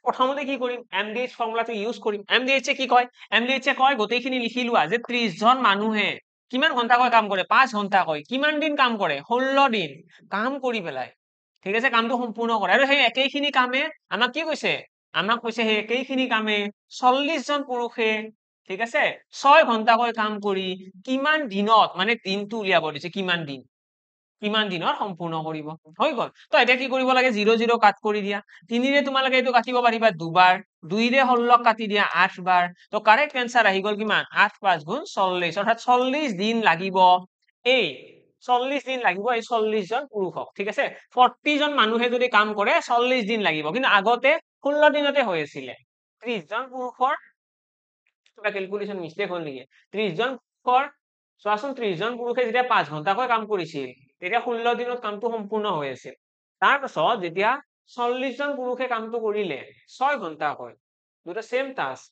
প্ৰথমতে কি কৰিম এমডিএইচ ফৰ্মুলাটো ইউজ কৰিম এমডিএইচ কি কয় এমডিএইচ কয় গোটেইখিনি লিখি লোৱা যে 30 জন মানুহে কিমান ঘন্টাকৈ কাম কৰে 5 ঘন্টাকৈ কিমান দিন কাম কৰে 16 দিন কাম কৰি পেলাই ঠিক আছে কামটো সম্পূৰ্ণ কৰে আৰু সেই একেইখিনি কামে আমাক কি কৈছে আমাক কৈছে সেই একেইখিনি কামে 40 জন পুৰুষে ঠিক আছে 6 ঘন্টাকৈ কাম কৰি কিমান দিনত মানে দিনটো উলিয়াব দিছে কিমান দিনৰ সম্পূৰ্ণ কৰিব হৈ গল তো এতিয়া কি কৰিব লাগে 0 0 কাট কৰি দিয়া 3 ৰে তোমালোকে এইটো কাটিব পাৰিবা দুবাৰ 2 ৰে 16 কাটি দিয়া 8 বাৰ তো কারেক্ট आंसर আহি গল কিমান 8 5 গুণ 40 অর্থাৎ 40 দিন লাগিব এই 40 দিন লাগিব এই 40 জন পুৰুষক ঠিক আছে 40 জন মানুহে যদি কাম কৰে 40 দিন লাগিব কিন্তু আগতে 16 দিনতে হৈ আছিল 30 জন পুৰুষৰ কিবা ক্যালকুলেশন মিস্টেক হল নেকি 30 জন পুৰুষৰ চোৱাচোন 30 জন পুৰুষে যেতিয়া 5 ঘন্টাকৈ কাম কৰিছিল তেতিয়া 16 দিনত কামটো সম্পূৰ্ণ হৈ আছিল তাৰ পাছত যেতিয়া 40 জন পুৰুষে কামটো কৰিলে 6 ঘন্টা হয় দুটা সেম টাস্ক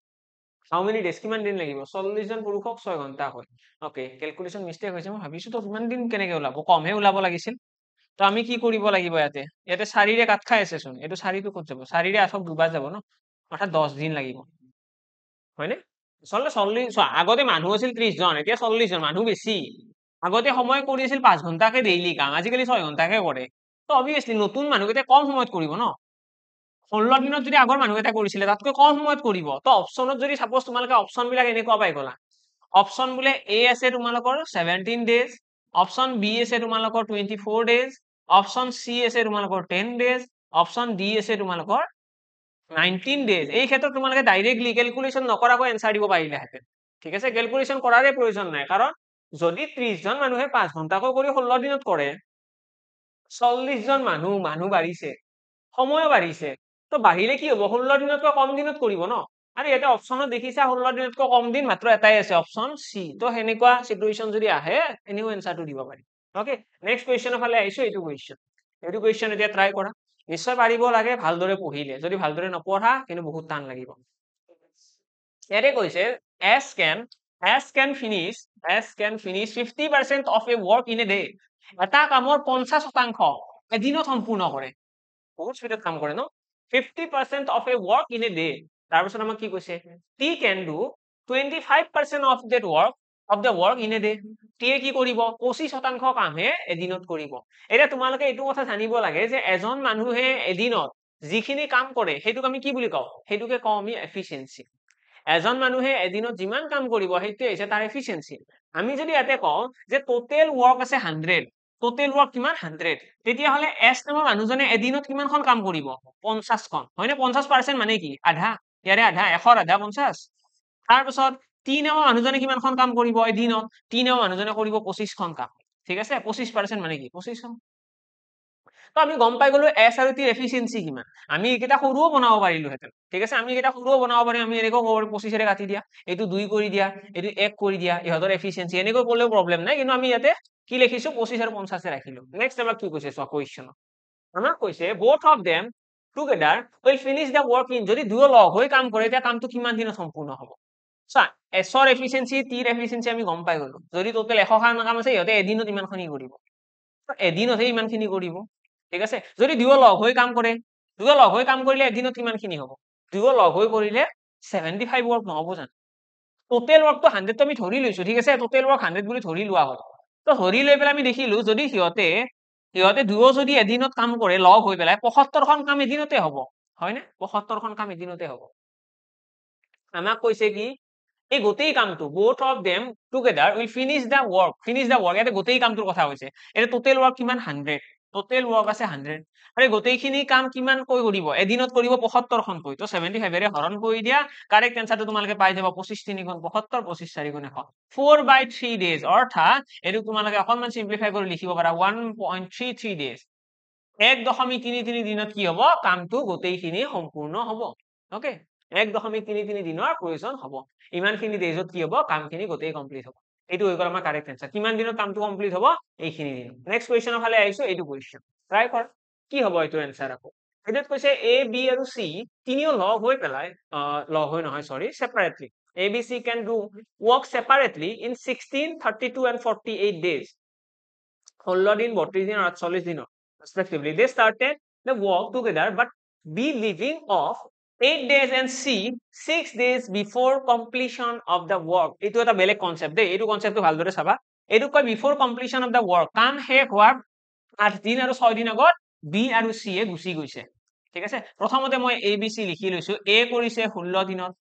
হাউ মেনি ডেজ কিমান দিন লাগিব 40 জন পুৰুষক 6 ঘন্টা হয় ওকে ক্যালকুলেশন মিস্টেক হৈছে মই ভাবিছো তো কিমান দিন কেনেকৈ ওলাব কমহে ওলাব লাগিছিল তো আমি কি কৰিব লাগিব ইয়াতে 4 ৰে কাট খাই আছে চোন এটো 4 টো কত যাব 4 ৰে আসক দুবাৰ যাব ন অৰ্থাৎ 10 দিন লাগিব হয়নে চলে 40 আগতে মানুহ আছিল 30 জন এতিয়া 40 জন মানুহ বেছি আগতে সময় কৰিছিল 5 ঘন্টাকে ডেইলি কাম আজিকালি 6 ঘন্টাকে কৰে তো অবভিয়াসলি নতুন মানুহকেইটা কম সময়ত কৰিব ন 16 দিনত যদি আগৰ মানুহকেইটা কৰিছিলে তাতকৈ কম সময়ত কৰিব তো অপচনত যদি সাপোজ তোমালোকে অপচন বিলাক এনেকুৱা পাই গলা অপচন বোলে এ আছে তোমালোকৰ 17 ডেজ অপচন বি আছে তোমালোকৰ 24 ডেজ অপচন সি আছে তোমালোকৰ 10 ডেজ অপচন ডি আছে তোমালোকৰ 19 ডেজ এই ক্ষেত্ৰত তোমালোকে ডাইৰেক্টলি ক্যালকুলেশন নকৰাকৈ এনসাৰ দিব পাৰিলেহেঁতেন ঠিক আছে ক্যালকুলেশন কৰাৰে প্ৰয়োজন নাই কাৰণ যদি 30 জন মানুহে 5 ঘন্টাকৈ কৰি 16 দিনত কৰে 40 জন মানুহ বাঢ়িছে সময় বাঢ়িছে তো বাঢ়িলে কি হ'ব 16 দিনতকৈ কম দিনত কৰিব ন আৰু এটা অপচনত দেখিছা 16 দিনতকৈ কম দিন মাত্ৰ এটাই আছে অপচন সি তো হেনেকুৱা সিচুৱেচন যদি আহে এনেও এনসাৰটো দিব পাৰি ওকে নেক্সট কোৱেশ্চনৰ ফালে আহিছো এইটো কোৱেশ্চন এতিয়া ট্ৰাই কৰা নিশ্চয় পাৰিব লাগে ভালদৰে পঢ়িলে যদি ভালদৰে নপঢ়া কিন্তু বহুত টান লাগিব ইয়াতে কৈছে S can finish 50% of a work in a day এটা কামৰ 50% এদিনত সম্পূৰ্ণ কৰে বহুত স্পিডত কাম কৰে ন 50% of a work in a day তাৰপিছত আমাক কি কৈছে T can do 25% of the work in a day T কি কৰিব 25% কামহে এদিনত কৰিব এটা তোমালোকে এইটো কথা জানিব লাগে যে এজন মানুহে এদিনত যিখিনি কাম কৰে হেতুক আমি কি বুলি কওঁ হেতুকে কওঁ আমি এফিচিয়েন্সি এজন মানুহে এদিনত যিমান কাম কৰিব হেতুই হৈছে তাৰ এফিচিয়েন্সি আমি যদি ইয়াতে কওঁ যে টোটাল ওয়াৰ্ক আছে 100 টোটাল ওয়াৰ্ক কিমান 100 তেতিয়া হলে এস নামৰ মানুহজনে এদিনত কিমানখন কাম কৰিব 50 খন হয়নে 50% মানে কি আধা ইয়াৰে আধা 100 আধা 50 তাৰ পিছত 3 নামৰ মানুহজনে কিমানখন কাম কৰিব এদিনত 3 নামৰ মানুহজনে কৰিব 25 খন কাম ঠিক আছে 25% মানে কি 25 খন তো আমি গম পাই গলো এস আৰু টিৰ এফিচিয়েন্সি কিমান আমি এইকেইটা সৰুও বনাব পাৰিলোহেঁতেন ঠিক আছে আমি এইকেইটা সৰুও বনাব পাৰিম আমি এনেকৈ ক'ব পাৰো 25 ৰে কাটি দিয়া এইটো 2 কৰি দিয়া এইটো 1 কৰি দিয়া ইহঁতৰ এফিচিয়েন্সি এনেকৈ ক'লেও প্ৰবলেম নাই কিন্তু আমি ইয়াতে কি লিখিছো 25 আৰু 50 ৰাখিলো নেক্সট আমাক কি কৈছে চোৱা কোৱেশ্চন আমাক কৈছে both of them together will finish the work in যদি দুয়ো লগ হৈ কাম কৰে তেতিয়া কামটো কিমান দিনত সম্পূৰ্ণ হ'ব চোৱা এছৰ এফিচিয়েন্সি টিৰ এফিচিয়েন্সি আমি গম পাই গলো যদি টোটাল 100 খান কাম আছে ইহঁতে এদিনত ইমানখিনি কৰিব এদিনতহে ইমানখিনি কৰিব ঠিক আছে যদি দুয়ো লগ হৈ কাম কৰে দুয়ো লগ হৈ কাম কৰিলে এদিনত কিমানখিনি হ'ব দুয়ো লগ হৈ কৰিলে 75 ওয়াৰ্ক নহব জানো টোটাল ওয়াৰ্কটো 100 তো আমি ধৰি লৈছো ঠিক আছে টোটাল ওয়াৰ্ক 100 বুলি ধৰি লোৱা হ'ল তো ধৰি লৈ পেলাই আমি দেখিলো যদি সিহঁতে দুয়ো যদি এদিনত কাম কৰে লগ হৈ পেলাই 75 খন কাম এদিনতে হ'ব হয়নে 75 খন কাম এদিনতে হ'ব আমাক কৈছে কি এই গোটেই কামটো both of them together will finish the work ইয়াতে গোটেই কামটোৰ কথা কৈছে এটা টোটাল ওয়াৰ্ক কিমান 100 টোটাল ওয়াৰ্ক আছে 100 আৰু গোটেইখিনি কাম কিমান কৈ কৰিব এদিনত কৰিব 75 খন কৈ তো 75 ৰে হৰণ কৰি দিয়া কারেক্ট আনসারটো তোমালোকে পাই যাব 25 3 গুণ 75 25 4 গুণ 100 4/3 ডেজ অৰ্থাৎ এটো তোমালোকে অকনমান সিম্পলিফাই কৰি লিখিব পাৰা 1.33 ডেজ 1.33 দিনত কি হ'ব কামটো গোটেইখিনি সম্পূৰ্ণ হ'ব ওকে 1.33 দিনৰ প্ৰয়োজন হ'ব ইমানখিনি ডেজত কি হ'ব কামখিনি গোটেই কমপ্লিট হ'ব এইটো হৈ গ'ল আমাৰ কাৰেক্ট আনসাৰ কিমান দিনত কামটো কমপ্লিট হ'ব এইখিনি দিন নেক্সট কোৱেশ্চনৰ ফালে আহিছো এইটো কোৱেশ্চন ট্ৰাই কৰ কি হ'ব এইটো আনসাৰ আকৌ এটাত কৈছে এ বি আৰু সি তিনিও লগ হৈ পেলাই লগ হৈ নহয় sorry separately A B C can do work separately in 16 32 and 48 days 16 দিন 32 দিন আৰু 40 দিন respectively they started the work together but B leaving off 8 days and C 6 days before completion of the work এইটো এটা বেলেগ concept দেই এইটো কনসেপ্টটো ভালদৰে চাবা এইটো কয় before completion of the work কাম শেষ হোৱাৰ 8 দিন আৰু 6 দিন আগত B আৰু C এ গুচি গৈছে ঠিক আছে প্ৰথমতে মই A B C লিখি লৈছো A কৰিছে 16 দিনত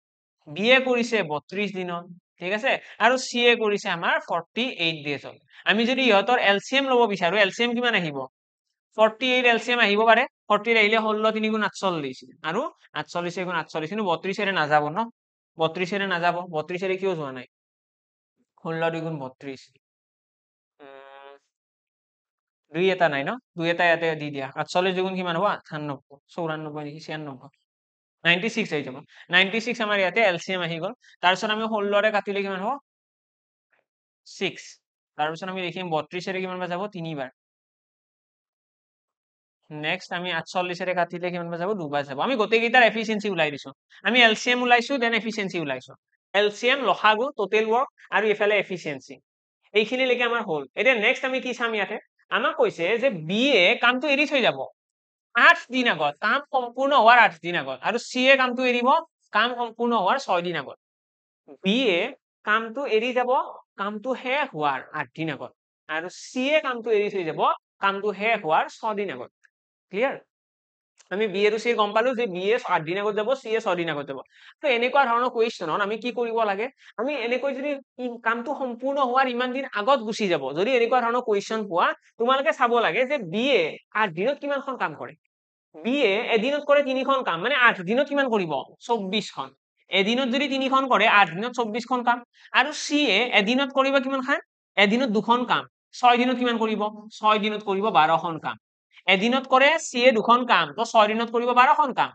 B এ কৰিছে 32 দিনত ঠিক আছে আৰু C এ কৰিছে আমাৰ 48 ডেজত আমি যদি ইহঁতৰ LCM লব বিচাৰো LCM কিমান আহিব 48 LCM আহিব পাৰে 40 আহিলে 16 3 গুণ 48 আৰু 48 গুণ 48 কিন্তু 32 নাযাব ন 32 নাযাব 32 কিয় যোৱা নাই 16 2 গুণ 32 দুই এটা নাই ন দুই এটা ইয়াতে দি দিয়া 48 দুগুণ কিমান হ'ব 98 94 নেকি 96 96 হৈ যাব 96 আমাৰ ইয়াতে এলচিএম আহি গ'ল তাৰপিছত আমি 16 কাটিলে কিমান হ'ব 6 তাৰপিছত আমি দেখিম 32 কিমান বাৰ যাব 3 বাৰ নেক্সট আমি 48 কাটিলে কিমান বাৰ যাব দুবাৰ যাব আমি গোটেইকেইটাৰ এফিচিয়েন্সি ওলাই দিছো আমি এলচিএম ওলাইছো দেন এফিচিয়েন্সি ওলাইছো এলচিএম লসাগু টোটেল ৱৰ্ক আৰু ইফালে এফিচিয়েন্সি এইখিনিলৈকে আমাৰ হ'ল এতিয়া নেক্সট আমি কি চাম ইয়াতে আমাক কৈছে যে বি এ কামটো এৰি থৈ যাব 8 দিন আগত কাম সম্পূৰ্ণ হোৱাৰ 8 দিন আগত আৰু চি এ কামটো এৰিব কাম সম্পূৰ্ণ হোৱাৰ 6 দিন আগত বি এ কামটো এৰি যাব কামটো শেষ হোৱাৰ 8 দিন আগত আৰু চি এ কামটো এৰি থৈ যাব কামটো শেষ হোৱাৰ 6 দিন আগত ক্লিয়াৰ আমি বি আৰু চি গম পালো যে বি এ 8 দিন আগত যাব চি এ 6 দিন আগত যাব তো এনেকুৱা ধৰণৰ কুৱেশ্যনত আমি কি কৰিব লাগে আমি এনেকৈ যদি কামটো সম্পূৰ্ণ হোৱাৰ ইমান দিন আগত গুচি যাব যদি এনেকুৱা ধৰণৰ কুৱেশ্যন পোৱা তোমালোকে চাব লাগে যে বি এ 8 দিনত কিমানখন কাম কৰে বি এ এদিনত কৰে 3খন কাম মানে 8 দিনত কিমান কৰিব 24খন এদিনত যদি 3খন কৰে 8 দিনত 24খন কাম আৰু চি এ এদিনত কৰিব কিমান খান এদিনত 2খন কাম 6 দিনত কিমান কৰিব 6 দিনত কৰিব 12খন কাম এদিনত কৰে চি এ 2খন কাম তো 6 দিনত কৰিব 12খন কাম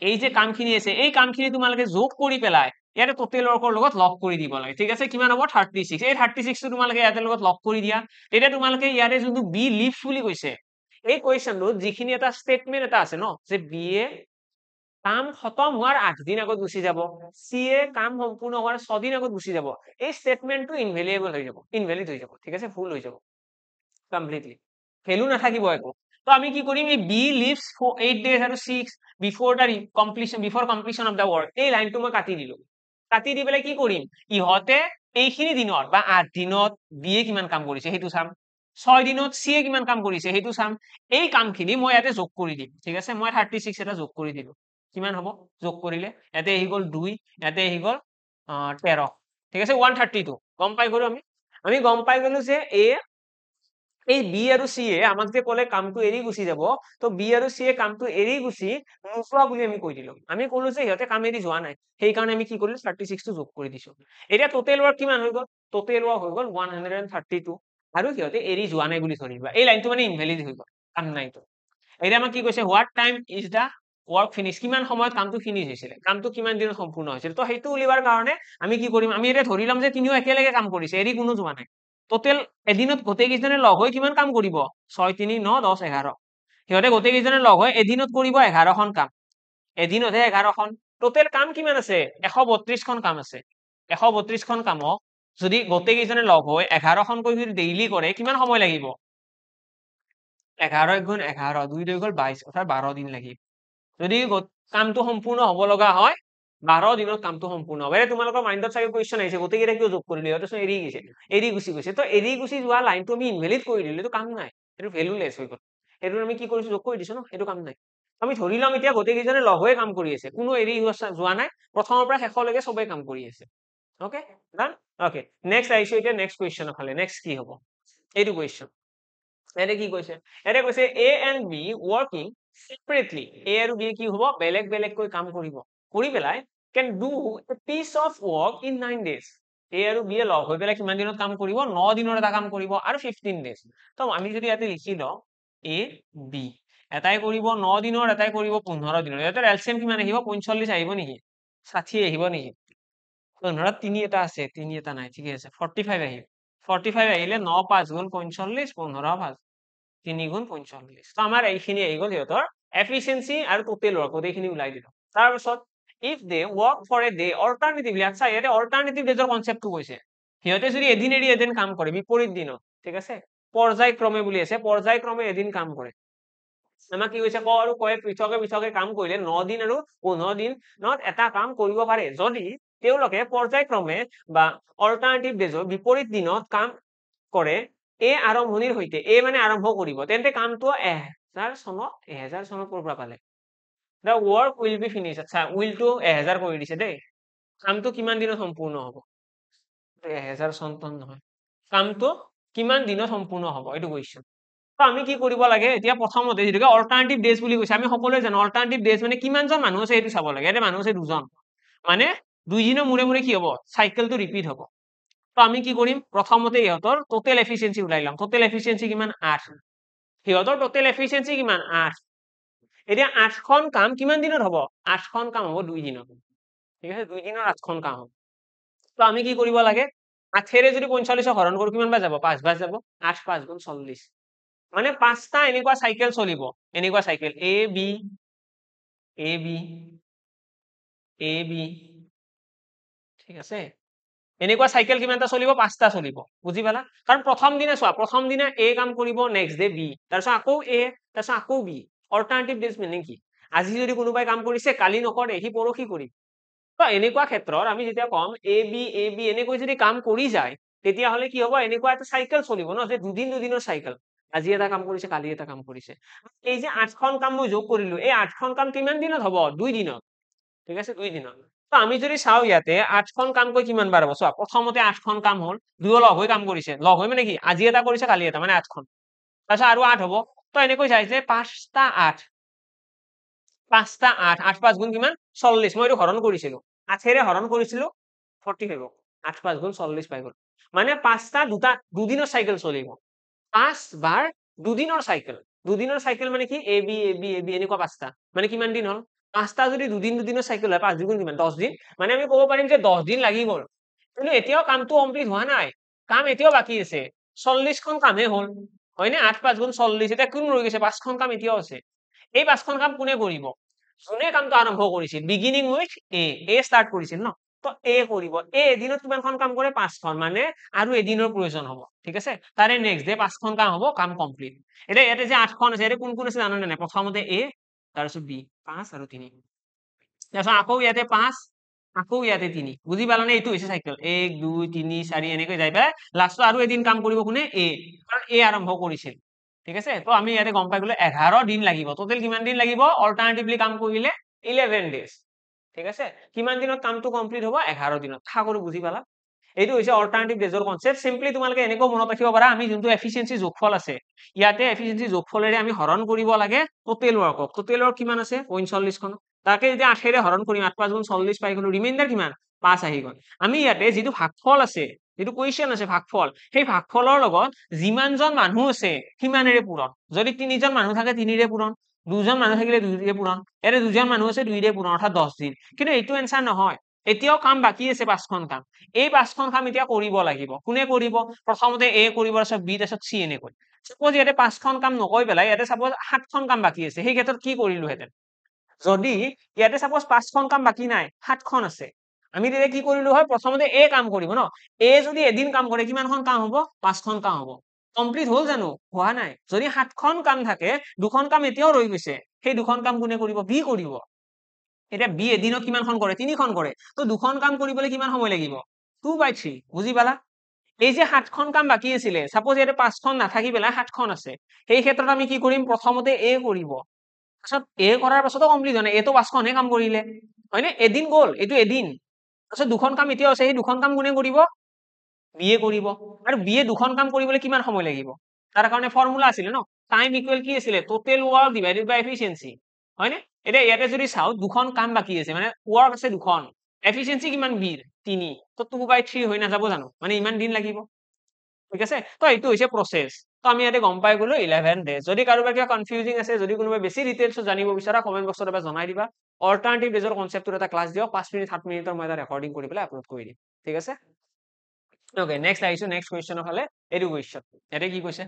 এই যে কামখিনি আছে এই কামখিনি তোমালোকে যোগ কৰি পেলাই ইয়াতে টোটেল ৱৰ্কৰ লগত লগ কৰি দিব লাগে ঠিক আছে কিমান হ'ব 36 এই 36 টো তোমালোকে ইয়াতে লগত লগ কৰি দিয়া তেতিয়া তোমালোকে ইয়াতে যোনটো বি লিভছ বুলি কৈছে এই কুৱেশ্যনটোত যিখিনি এটা ষ্টেটমেন্ট এটা আছে ন যে বি এ কাম খতম হোৱাৰ 8 দিন আগত গুচি যাব চি এ কাম সম্পূৰ্ণ হোৱাৰ 6 দিন আগত গুচি যাব এই ষ্টেটমেন্টটো ইনভেলিয়েবল হৈ যাব ইনভেলিড হৈ যাব ঠিক আছে ভুল হৈ যাব কমপ্লিটলি ভ্যালু নাথাকিব একো তো আমি কি কৰিম এই বি লিভছ 8 days আৰু 6 before the completion of the work এই লাইনটো মই কাটি দিলো কাটি দি পেলাই কি কৰিম ইহঁতে এইখিনি দিনত বা 8 দিনত বি এ কিমান কাম কৰিছে সেইটো চাম 6 দিনত চি এ কিমান কাম কৰিছে সেইটো চাম এই কামখিনি মই ইয়াতে যোগ কৰি দিম ঠিক আছে মই 36 এটা যোগ কৰি দিলো কিমান হ'ব যোগ কৰিলে ইয়াতে আহি গ'ল 2 ইয়াতে আহি গ'ল 13 ঠিক আছে 132 গম পাই গ'লো আমি গম পাই গ'লো যে এই বি আৰু চি এ আমাক যে ক'লে কামটো এৰি গুচি যাব তো বি আৰু চি এ কামটো এৰি গুচি নোযোৱা বুলি আমি কৈ দিলো আমি ক'লো যে সিহঁতে কাম এৰি যোৱা নাই সেইকাৰণে আমি কি কৰিলো 36 টো যোগ কৰি দিছো এতিয়া টোটেল ৱৰ্ক কিমান হৈ গ'ল টোটেল ৱৰ্ক হৈ গ'ল 132 আৰু সিহঁতে এৰি যোৱা নাই বুলি ধৰিবা এই লাইনটো মানে ইনভেলিড হৈ গ'ল কাম নাইতো এতিয়া আমাক কি কৈছে what time is the work finish কিমান সময়ত কামটো ফিনিছ হৈছিলে কামটো কিমান দিনত সম্পূৰ্ণ হৈছিল তো সেইটো উলিয়াৰ কাৰণে আমি কি কৰিম আমি এতিয়া ধৰি ল'ম যে তিনিও একেলগে কাম কৰিছে এৰি কোনো যোৱা নাই টোটেল এদিনত গোটেই কেইজনে লগ হৈ কিমান কাম কৰিব 6 3 9 10 11 সিহঁতে গোটেই কেইজনে লগ হৈ এদিনত কৰিব 11খন কাম এদিনতহে 11খন টোটেল কাম কিমান আছে 132খন কাম আছে 132খন কামক যদি গোটেই কেইজনে লগ হৈ 11খনকৈ যদি ডেইলি কৰে কিমান সময় লাগিব 11 গুণ 11 2 2 গ'ল 22 অৰ্থাৎ 12 দিন লাগিব যদি কামটো সম্পূৰ্ণ হ'ব লগা হয় 12 দিনত কামটো সম্পূৰ্ণ হ'ব তোমালোকৰ মাইণ্ডত চাগে কুৱেশ্যন আহিছে গোটেইকেইটা কিয় যোগ কৰিলে সিহঁতে এৰি গৈছে এৰি গুচি গৈছে তো এৰি গুচি যোৱা লাইনটো আমি ইনভেলিড কৰি দিলো এইটো কাম নাই এইটো ভ্যালুলেছ হৈ গ'ল এইটো আমি কি কৰিছো যোগ কৰি দিছো ন এইটো কাম নাই আমি ধৰি ল'ম এতিয়া গোটেইকেইজনে লগ হৈ কাম কৰি আছে কোনো এৰি যোৱা নাই প্ৰথমৰ পৰা শেষলৈকে সবে কাম কৰি আছে ওকে ডান ওকে নেক্সট আহিছো এতিয়া নেক্সট কুৱেশ্যনৰ ফালে নেক্সট কি হ'ব এইটো কুৱেশ্যন এনে কি কৈছে এনে কৈছে এ এণ্ড বি ৱৰ্কিং সেপাৰেটলি এ আৰু বি কি হ'ব বেলেগ বেলেগকৈ কাম কৰিব কৰি পেলাই can do a piece of work in 9 days এ আৰু বি লগ হৈ পেলাই কিমান দিনত কাম কৰিব 9 দিনৰ এটা কাম কৰিব আৰু 15 days তো আমি যদি ইয়াতে লিখি লওঁ এ বি এটাই কৰিব 9 দিনৰ এটাই কৰিব 15 দিনৰ ইয়াতে এলচিএম কিমান আহিব 45 আহিব নেকি 60 আহিব নেকি 15 3 এটা আছে 3 এটা নাই ঠিক আছে 45 আহিব 45 আহিলে 9 5 গুণ 45 15 5 3 গুণ 45 তো আমাৰ এইখিনি আহি গ'ল সিহঁতৰ এফিচিয়েন্সি আৰু টোটেল ৱৰ্ক গোটেইখিনি ওলাই দিলো তাৰপিছত if they work for a day alternatively আচ্ছা ইয়াতে alternative days কনসেপ্টটো কৈছে সিহঁতে যদি এদিন এৰি এদিন কাম কৰে বিপৰীত দিনত ঠিক আছে পৰ্যায়ক্ৰমে বুলি আছে পৰ্যায়ক্ৰমে এদিন কাম কৰে আমাক কি কৈছে ক আৰু কয় পৃথকে পৃথকে কাম কৰিলে 9 দিন আৰু 15 দিনত এটা কাম কৰিব পাৰে যদি তেওঁলোকে পৰ্যায়ক্ৰমে বা অল্টাৰনেটিভ ডেজৰ বিপৰীত দিনত কাম কৰে এ আৰম্ভণিৰ সৈতে এ মানে আৰম্ভ কৰিব তেন্তে কামটো 1000 চনত ক'ৰ পৰা পালে the work will be finished আচ্ছা will to 1000 কৰি দিছে দেই কামটো কিমান দিনত সম্পূৰ্ণ হ'ব 1000 চন নহয় কামটো কিমান দিনত সম্পূৰ্ণ হ'ব এইটো কুৱেশ্যন তো আমি কি কৰিব লাগে এতিয়া প্ৰথমতে যেটো অল্টাৰনেটিভ ডেজ বুলি কৈছে আমি সকলোৱে জানো অল্টাৰনেটিভ ডেজ মানে কিমানজন মানুহ আছে এইটো চাব লাগে এটা মানুহ আছে দুজন মানে দুই দিনৰ মূৰে মূৰে কি হ'ব সাইকেলটো ৰিপিট হ'ব তো আমি কি কৰিম প্ৰথমতে ইহতৰ টোটাল এফিচিয়েন্সি উলাই লম টোটাল এফিচিয়েন্সি কিমান 8 সিহতৰ টোটাল এফিচিয়েন্সি কিমান 8 এতিয়া 8খন কাম কিমান দিনত হ'ব 8খন কাম হ'ব 2 দিনত ঠিক আছে 2 দিনৰ 8খন কাম হ'ব তো আমি কি কৰিব লাগে 8 ৰে যদি 45 হৰণ কৰো কিমান বা যাব 5 বাৰ যাব 8 5 গুণ 40 মানে 5টা এনেকুৱা সাইকেল চলিব এনেকুৱা cycle A B A B A B ঠিক আছে এনেকুৱা সাইকেল কিমানটা চলিব 5টা চলিব বুজি পালা কাৰণ প্ৰথম দিনা চোৱা প্ৰথম দিনা এ কাম কৰিব নেক্সট ডে বি তাৰপিছত আকৌ এ তাৰপিছত আকৌ বি অল্টাৰনেটিভ ডেজ মানে কি আজি যদি কোনোবাই কাম কৰিছে কালি নকৰে হি পৰখি কৰিব তো এনেকুৱা ক্ষেত্ৰত আমি যেতিয়া কম এ বি এনেকৈ যদি কাম কৰি যায় তেতিয়া হলে কি হ'ব এনেকুৱা এটা সাইকেল চলিব ন যে দুদিনৰ সাইকেল আজি এটা কাম কৰিছে কালি এটা কাম কৰিছে এই যে 8খন কাম মই যোগ কৰিলো এই 8খন কাম কিমান দিনত হ'ব 2 দিনত ঠিক আছে 2 দিনত তো আমি যদি চাও ইয়াতে 8খন কাম কৈ কিমান বাৰ হ'ব চোৱা প্ৰথমতে 8খন কাম হল দুয়ো লগ হৈ কাম কৰিছে লগ হৈ মানে কি আজি এটা কৰিছে কালি এটা মানে 8খন তাৰপিছত আৰু 8 হ'ব তো এনেকৈ যায় যে 5টা 8 5টা 8 8 5 গুণ কিমান 40 মই এইটো হৰণ কৰিছিলো 8 ৰে হৰণ কৰিছিলো 40 হ'ব 8 5 গুণ 40 পাই গল মানে 5টা দুদিনৰ সাইকেল চলিব 5 বাৰ দুদিনৰ সাইকেল মানে কি এ বি এনেকুৱা 5টা মানে কিমান দিন হল 5টা যদি দুদিনৰ সাইকেল হয় 5 দুগুণ কিমান 10 দিন মানে আমি ক'ব পাৰিম যে 10 দিন লাগি গল কিন্তু এতিয়াও কামটো কমপ্লিট হোৱা নাই কাম এতিয়াও বাকি আছে 40খন কামে হল হয়নে 8 5 গুণ 40 এটা কোন ৰৈ গৈছে 5খন কাম এতিয়াও আছে এই 5খন কাম কোনে কৰিব যোনে কামটো আৰম্ভ কৰিছিল বিগিনিং উইথ এ স্টাৰ্ট কৰিছিল ন তো এ কৰিব এ এদিনত কিমানখন কাম কৰে 5খন মানে আৰু এদিনৰ প্ৰয়োজন হ'ব ঠিক আছে তাৰে নেক্সট ডে 5খন কাম হ'ব কাম কমপ্লিট এতিয়া ইয়াতে যে 8খন আছে এটা কোন কোন আছে জানো নাই প্ৰথমতে এ তাৰপিছত বি 5 আৰু 3 তাৰপিছত আকৌ ইয়াতে 5 আকৌ ইয়াতে 3 বুজি পালানে এইটো হৈছে সাইকেল 1 2 3 4 এনেকৈ যাই পাই লাষ্টত আৰু এদিন কাম কৰিব কোনে এ কাৰণ এ আৰম্ভ কৰিছিল ঠিক আছে তো আমি ইয়াতে গম পাই গলো 11 দিন লাগিব টোটাল কিমান দিন লাগিব অল্টাৰনেটিভলি কাম কৰিলে 11 ডেজ ঠিক আছে কিমান দিনত কামটো কমপ্লিট হ'ব 11 দিনত থা কৰি বুজি পালা এইটো হৈছে অল্টাৰনেটিভ ডেজৰ কনসেপ্ট সিম্পলি তোমালোকে এনেকৈ মনত ৰাখিব পাৰা আমি যোনটো এফিচিয়েন্সি যোগফল আছে ইয়াতে এফিচিয়েন্সি যোগফলেৰে আমি হৰণ কৰিব লাগে টোটাল ওয়াৰ্কক টোটাল ওয়াৰ্ক কিমান আছে 45 খন তাকে যদি 8 ৰে হৰণ কৰিম 8 5 গুণ 40 পাই গলো ৰিমাইন্ডাৰ কিমান 5 আহি গল আমি ইয়াতে যেটো ভাগফল আছে যেটো কোৱেশ্চন আছে ভাগফল সেই ভাগফলৰ লগত যিমানজন মানুহ আছে কিমানেৰে পূৰণ যদি 3জন মানুহ থাকে 3ৰে পূৰণ দুজন মানুহ থাকিলে 2ৰে পূৰণ এৰে দুজন মানুহ আছে 2ৰে পূৰণ অৰ্থাৎ 10 দিন কিন্তু এইটো এনসাৰ নহয় এতিয়াও কাম বাকি আছে 5খন কাম এই 5খন কাম এতিয়া কৰিব লাগিব কোনে কৰিব প্ৰথমতে এ কৰিব তাৰপিছত বি তাৰপিছত সি এনেকৈ সাপোজ ইয়াতে 5খন কাম নকৈ পেলাই ইয়াতে সাপোজ 7খন কাম বাকি আছে সেই ক্ষেত্ৰত কি কৰিলো হেতেন যদি ইয়াতে সাপোজ 5খন কাম বাকি নাই 7খন আছে আমি তেতিয়া কি কৰিলো হয় প্ৰথমতে এ কাম কৰিব ন এ যদি এদিন কাম কৰে কিমানখন কাম হ'ব 5খন কাম হ'ব কমপ্লিট হল জানো হোৱা নাই যদি 7খন কাম থাকে দুখন কাম এতিয়াও ৰৈ গৈছে সেই দুখন কাম কোনে কৰিব বি কৰিব এটা বি এদিনত কিমানখন কৰে 3খন কৰে তো দুখন কাম কৰিবলৈ কিমান সময় লাগিব 2/3 বুজি পালা এই যে 7খন কাম বাকি আছিল সাপোজ ইয়াতে 5খন নাথাকি পেলাই 7খন আছে সেই ক্ষেত্ৰত আমি কি কৰিম প্ৰথমতে এ কৰিব তাৰপিছত এ কৰাৰ পাছতো কমপ্লিট হয় না এটো 5খনহে কাম কৰিলে হয়নে এদিন গল এইটো এদিন তাৰপিছত দুখন কাম এতিয়াও আছে সেই দুখন কাম কোনে কৰিব বিএ কৰিব আৰু বিএ দুখন কাম কৰিবলৈ কিমান সময় লাগিব তাৰ কাৰণে ফৰ্মুলা আছিল ন টাইম ইকুৱেল কি আছিল টোটাল ওয়াৰ্ক ডিভাইডেড বাই এফিচিয়েন্সি হয়নে এতিয়া ইয়াতে যদি চাও দুখন কাম বাকি আছে মানে ওয়াৰ্ক আছে দুখন এফিচিয়েন্সি কিমান বিৰ 3 তো 2/3 হৈ নাযাব জানো মানে ইমান দিন লাগিব ঠিক আছে তো এইটো হৈছে প্ৰসেস তো আমি ইয়াতে গম পাই গলো 11 ডেজ যদি কাৰোবাৰ কিবা কনফিউজিং আছে যদি কোনোবা বেছি ডিটেইলছ জানিব বিচাৰা কমেন্ট বক্সত এবাৰ জনাই দিবা অল্টাৰনেটিভ ডেজৰ কনসেপ্টৰ এটা ক্লাস দিও 5 মিনিট 7 মিনিটৰ মই এটা ৰেকৰ্ডিং কৰি পেলাই আপলোড কৰি দিম ঠিক আছে ওকে নেক্সট আহিছো নেক্সট কোৱেশ্চনৰ ফালে এডু কোৱেশ্চন এতে কি কৈছে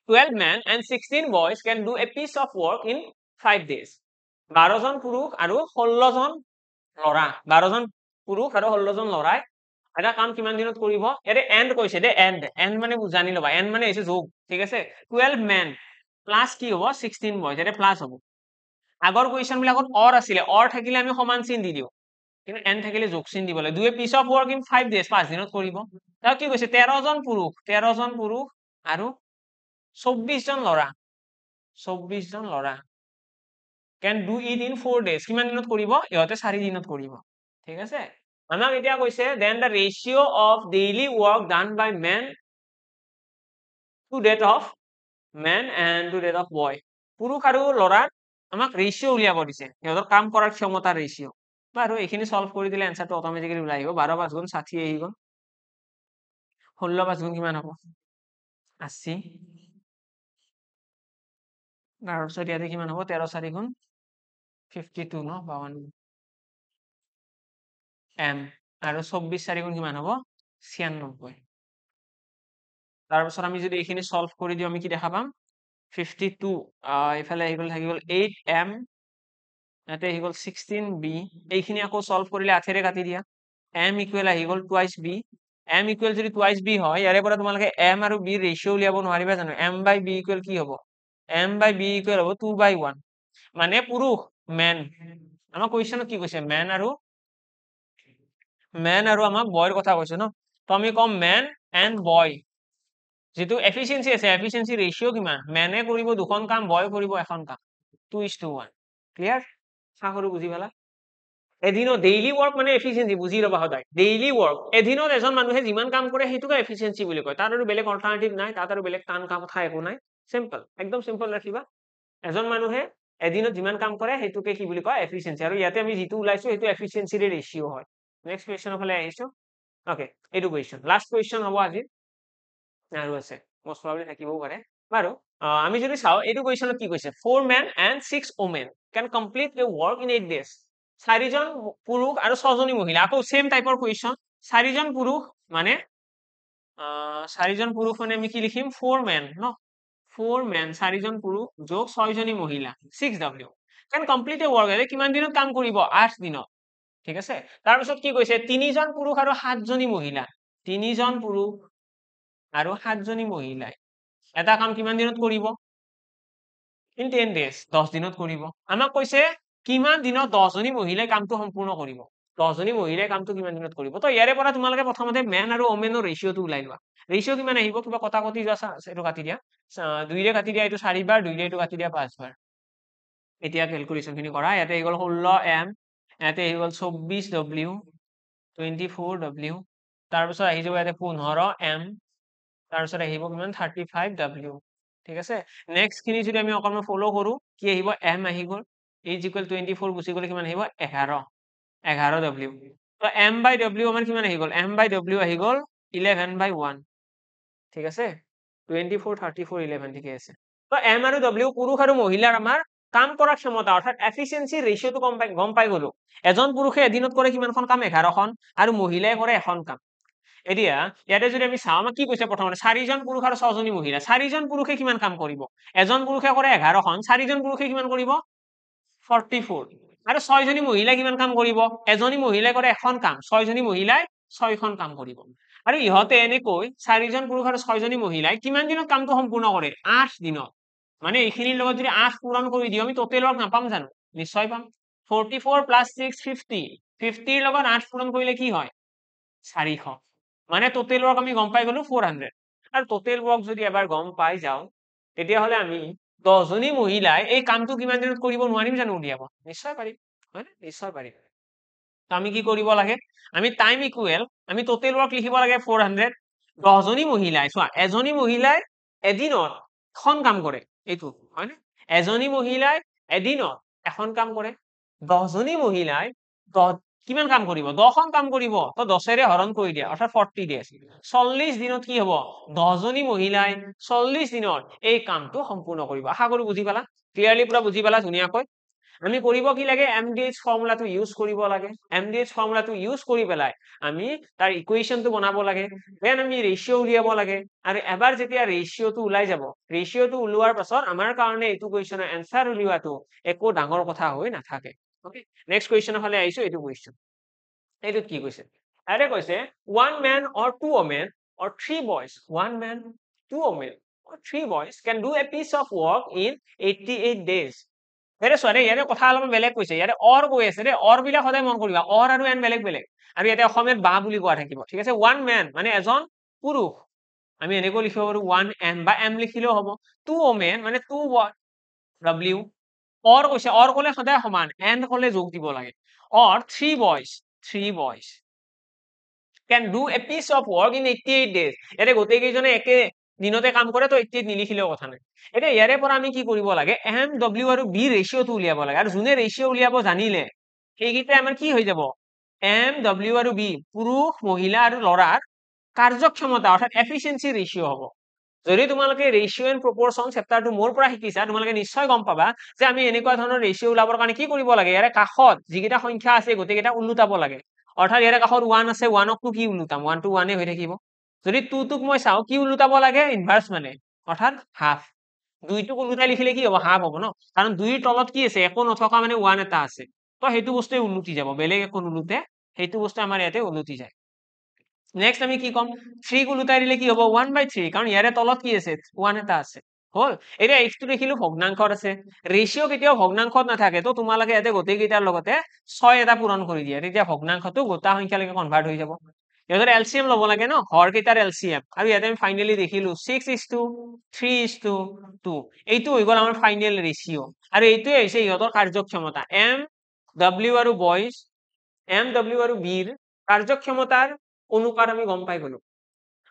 12 men and 16 boys can do a piece of work in 5 days 12 জন পুৰুষ আৰু 16 জন লৰা 12 জন পুৰুষ আৰু 16 জন লৰাই এটা কাম কিমান দিনত কৰিব এতে এন্ড কৈছে দে এন্ড মানে জানি লবা এন্ড মানে হৈছে যোগ ঠিক আছে 12 men প্লাস কি হ'ব 16 boys এতে প্লাস হ'ব আগৰ কোৱেশ্চন বিলাকত অৰ আছিলে অৰ থাকিলে আমি সমান চিন দি দিও কিন্তু এন্ড থাকিলে যোগ চিন দিব লাগে দুয়ে piece of work in 5 days 5 দিনত কৰিব তাও কি কৈছে 13 জন পুৰুষ আৰু 24 জন লৰা 24 জন লৰা can do it in 4 days কিমান দিনত কৰিব ইহতে 4 দিনত কৰিব ঠিক আছে আমাক এতিয়া কৈছে then the ratio of daily work done by men to death of men and to death of boy পুৰুষ আৰু ল'ৰাৰ আমাক ৰেচিঅ' উলিয়াব দিছে সিহঁতৰ কাম কৰাৰ ক্ষমতাৰ ৰেচিঅ' বাৰু এইখিনি সলভ কৰি দিলে এনচাৰটো অট'মেটিকেলি ওলাই আহিব 12 5 গুণ 60 আহি গ'ল 16 5 গুণ কিমান হ'ব 80 তাৰপিছত ইয়াতে কিমান হ'ব 13 4 গুণ 52 ন 52 এম আৰু 24 4 গুণ কিমান হ'ব 96 তাৰপিছত আমি যদি এইখিনি সলভ কৰি দিওঁ আমি কি দেখা পাম 52 ইফালে আহি গ'ল থাকি গ'ল 8m ইয়াতে আহি গ'ল 16b এইখিনি আকৌ সলভ কৰিলে 8 ৰে কাটি দিয়া m ইকুৱেল আহি গ'ল টুৱাইচ b m ইকুৱেল যদি টুৱাইচ b হয় ইয়াৰে পৰা তোমালোকে m আৰু b ৰেচিঅ' উলিয়াব নোৱাৰিবা জানো m বাই b ইকুৱেল কি হ'ব m বাই b ইকুৱেল হ'ব 2/1 মানে পুৰুষ মেন আমাৰ কুৱেশ্যনত কি কৈছে মেন আৰু আমাক বয়ৰ কথা কৈছে ন তো আমি কম মেন এণ্ড বয় যেটো এফিচিয়েন্সি আছে এফিচিয়েন্সি ৰেচিঅ' কিমান মেনে কৰিব দুখন কাম বয় কৰিব এখন কাম 2:1 ক্লিয়াৰ সাকৰু বুজি পালা এদিনত ডেইলি ওয়ার্ক মানে এফিচিয়েন্সি বুজি লবা সদায় ডেইলি ওয়ার্ক এদিনত এজন মানুহে যিমান কাম কৰে হেতুকে এফিচিয়েন্সি বুলি কয় তাৰ আৰু বেলেগ অল্টাৰনেটিভ নাই তাত আৰু বেলেগ টান কাম কথা একো নাই সিম্পল একদম সিম্পল ৰাখিবা এজন মানুহে এদিনত যিমান কাম কৰে হেতুকে কি বুলি কয় এফিচিয়েন্সি আৰু ইয়াতে আমি যেটো উলাইছো হেতু এফিচিয়েন্সিৰ ৰেচিঅ' হয় নেক্সট কোৱেশ্চন ফালে আহিছো ওকে এইটো কোৱেশ্চন লাষ্ট কোৱেশ্চন হ'ব আজি আৰু আছে মোস্ট প্ৰবাবলি থাকিবও পাৰে বাৰু আমি যদি চাও এইটো কোৱেশ্চনত কি কৈছে 4 men and 6 women can complete a work in 8 days চাৰিজন পুৰুষ আৰু ছজনী মহিলা আকৌ সেম টাইপৰ কোৱেশ্চন চাৰিজন পুৰুষ মানে চাৰিজন পুৰুষ মানে আমি কি লিখিম 4 men ন 4 men চাৰিজন পুৰুষ যোগ 6 জনী মহিলা 6w can complete a work এ কিমান দিনত কাম কৰিব 8 দিনত ঠিক আছে তাৰ পিছত কি কৈছে তিনিজন পুৰুষ আৰু 7 জনী মহিলা তিনিজন পুৰুষ আৰু 7 জনী মহিলাই এটা কাম কিমান দিনত কৰিব in 10 days 10 দিনত কৰিব আমাক কৈছে কিমান দিনত 10 জনী মহিলাই কামটো সম্পূৰ্ণ কৰিব 10 জনী মহিলাই কামটো কিমান দিনত কৰিব তো ইয়াৰে পৰা তোমালোকে প্ৰথমতে মেন আৰু ওমেনৰ ৰেচিঅ'টো উলাই লোৱা ৰেচিঅ' কিমান আহিব কিবা কটা কটি যোৱা এটো কাটি দিয়া 2 ৰে কাটি দিয়া এটো 4 বাৰ 2 ৰে এটো কাটি দিয়া 5 বাৰ এতিয়া ক্যালকুলেশন খিনি কৰা ইয়াতে হৈ গ'ল 16m ইয়াতে হৈ গ'ল 24w 24w তাৰ পিছত আহি যাব ইয়াতে 15m তাৰ পিছত আহিব কিমান 35w ঠিক আছে নেক্সট খিনি যদি আমি অকমান ফলো কৰো কি আহিব m আহি গ'ল is equal 24 গুছি গলে কিমান আহিব 11w তো m by w আমাৰ কিমান আহি গ'ল m by w আহি গ'ল 11/1 ঠিক আছে 24 34 11 ঠিক আছে তো m আৰু w পুৰুষ আৰু মহিলাৰ আমাৰ কাম কৰাৰ ক্ষমতা অৰ্থাৎ এফিচিয়েন্সি ৰেচিঅ'টো গম পাই গলো এজন পুৰুষে এদিনত কৰে কিমানখন কাম 11খন আৰু মহিলাই কৰে এখন কাম এতিয়া ইয়াতে যদি আমি চাও আমাক কি কৈছে প্ৰথমতে চাৰিজন পুৰুষ আৰু ছজনী মহিলা চাৰিজন পুৰুষে কিমান কাম কৰিব এজন পুৰুষে কৰে 11খন চাৰিজন পুৰুষে কিমান কৰিব 44 আৰু 6 জনী মহিলাই কিমান কাম কৰিব এজনী মহিলাই কৰে এখন কাম 6 জনী মহিলাই 6খন কাম কৰিব আৰু ইহতে এনেকৈ চাৰিজন পুৰুষ আৰু 6 জনী মহিলাই কিমান দিনত কামটো সম্পূৰ্ণ কৰে 8 দিনত মানে এইখিনিৰ লগত যদি 8 পূৰণ কৰি দিও আমি টোটেল ওয়াৰ্ক নাপাম জানো নিশ্চয় পাম 44 + 6 50 50 ৰ লগত 8 পূৰণ কৰিলে কি হয় 400 মানে টোটেল ওয়াৰ্ক আমি গম পাই গলো 400 আৰু টোটেল ওয়াৰ্ক যদি এবাৰ গম পাই যাও তেতিয়া হলে আমি 10 জনী মহিলাই এই কামটো কিমান দিনত কৰিব নোৱাৰিম জানো উলিয়াব নিশ্চয় পাৰিম হয় না নিশ্চয় পাৰিম তো আমি কি কৰিব লাগে আমি টাইম ইকুৱেল আমি টোটেল ওয়াৰ্ক লিখিব লাগে 400 10 জনী মহিলাই চোৱা এজনী মহিলাই এদিনত এখন কাম কৰে এইটো হয় না এজনী মহিলাই এদিনত এখন কাম কৰে 10 জনী মহিলাই কিমান কাম কৰিব 10খন কাম কৰিব তো 10 ৰে হৰণ কৰি দিয়া অৰ্থাৎ 40 ডেজ 40 দিনত কি হ'ব 10 জনী মহিলাই 40 দিনত এই কামটো সম্পূৰ্ণ কৰিব আশা কৰো বুজি পালা ক্লিয়াৰলি পুৰা বুজি পালা ধুনিয়াকৈ আমি কৰিব কি লাগে MDH ফৰ্মুলাটো ইউজ কৰিব লাগে MDH ফৰ্মুলাটো ইউজ কৰি পেলাই আমি তাৰ ইকুৱেশনটো বনাব লাগে দেন আমি ৰেচিঅ' উলিয়াব লাগে আৰু এবাৰ যেতিয়া ৰেচিঅ'টো ওলাই যাব ৰেচিঅ'টো ওলোৱাৰ পাছত আমাৰ কাৰণে এইটো কুৱেশনৰ এনসাৰ উলিওৱাটো একো ডাঙৰ কথা হৈ নাথাকে ওকে নেক্সট কুৱেশনৰ ফালে আহিছো এইটো কুৱেশন এইটো কি কৈছে আৰে কৈছে 1 man or 2 women or 3 boys 1 man 2 women or 3 boys can do a piece of work in 88 days এৰে সৰে ইয়াৰে কথা অলপ বেলেগ কৈছে ইয়াৰে অৰ কৈ আছে ৰে অৰ বিলাক সদায় মন কৰিবা অৰ আৰু এন বেলেগ বেলেগ আৰু ইয়াতে অসমীয়াত বা বুলি কোৱা থাকিব ঠিক আছে 1 man মানে এজন পুৰুষ আমি এনেকৈ লিখিব পাৰো 1 m বা m লিখিলেও হ'ব 2 women মানে 2 w অৰ কৈছে অৰ কলে সদায় সমান এন কলে যোগ দিব লাগে or 3 boys can do a piece of work in 88 days এৰে গোটেই কেইজনে একে দিনতে কাম কৰে তো 88 নিলিখিলেও কথা নাই এতিয়া ইয়াৰে পৰা আমি কি কৰিব লাগে এম ডব্লিউ আৰু বি ৰেচিঅ'টো উলিয়াব লাগে আৰু যোনে ৰেচিঅ' উলিয়াব জানিলে সেইকেইটা আমাৰ কি হৈ যাব এম ডব্লিউ আৰু বি পুৰুষ মহিলা আৰু ল'ৰাৰ কাৰ্যক্ষমতা অৰ্থাৎ এফিচিয়েন্সি ৰেচিঅ' হ'ব যদি তোমালোকে ৰেচিঅ' এণ্ড প্ৰপৰচন চেপ্টাৰটো মোৰ পৰা শিকিছা তোমালোকে নিশ্চয় গম পাবা যে আমি এনেকুৱা ধৰণৰ ৰেচিঅ' ওলাবৰ কাৰণে কি কৰিব লাগে ইয়াৰে কাষত যিকেইটা সংখ্যা আছে গোটেইকেইটা ওলোটাব লাগে অৰ্থাৎ ইয়াৰে কাষত 1 আছে 1ক কি ওলোটাম 1 টো 1 হৈ থাকিব যদি 2 টোক মই চাও কি ওলোটাব লাগে ইনভাৰ্স মানে অৰ্থাৎ হাফ 2 টোক ওলোটাই লিখিলে কি হ'ব হাফ হ'ব ন কাৰণ 2 ৰ তলত কি আছে একো নথকা মানে 1 এটা আছে তো সেইটো বস্তুৱে ওলোটি যাব বেলেগ একো নোলোটে সেইটো বস্তু আমাৰ ইয়াতে ওলোটি যায় নেক্সট আমি কি কম 3 ক ওলোটাই দিলে কি হ'ব 1/3 কাৰণ ইয়াৰে তলত কি আছে 1 এটা আছে হল এতিয়া x টো দেখিলো ভগ্নাংশত আছে ৰেচিঅ' কেতিয়াও ভগ্নাংশত নাথাকে তো তোমালোকে ইয়াতে গোটেই কেইটাৰ লগতে 6 এটা পূৰণ কৰি দিয়া তেতিয়া ভগ্নাংশটো গোটা সংখ্যালৈকে কনভাৰ্ট হৈ যাব ইয়াৰ এলচিএম ল'ব লাগে ন হৰ কেইটাৰ এলচিএম আৰু ইয়াতে আমি ফাইনালি দেখিলো 6:3:2 এইটো হৈ গ'ল আমাৰ ফাইনেল ৰেচিঅ' আৰু এইটোৱে হৈছে ইহঁতৰ কাৰ্যক্ষমতা এম ডব্লিউ আৰু বয়জ এম ডব্লিউ আৰু বিৰ কাৰ্যক্ষমতাৰ অনুপাত আমি গম পাই গলো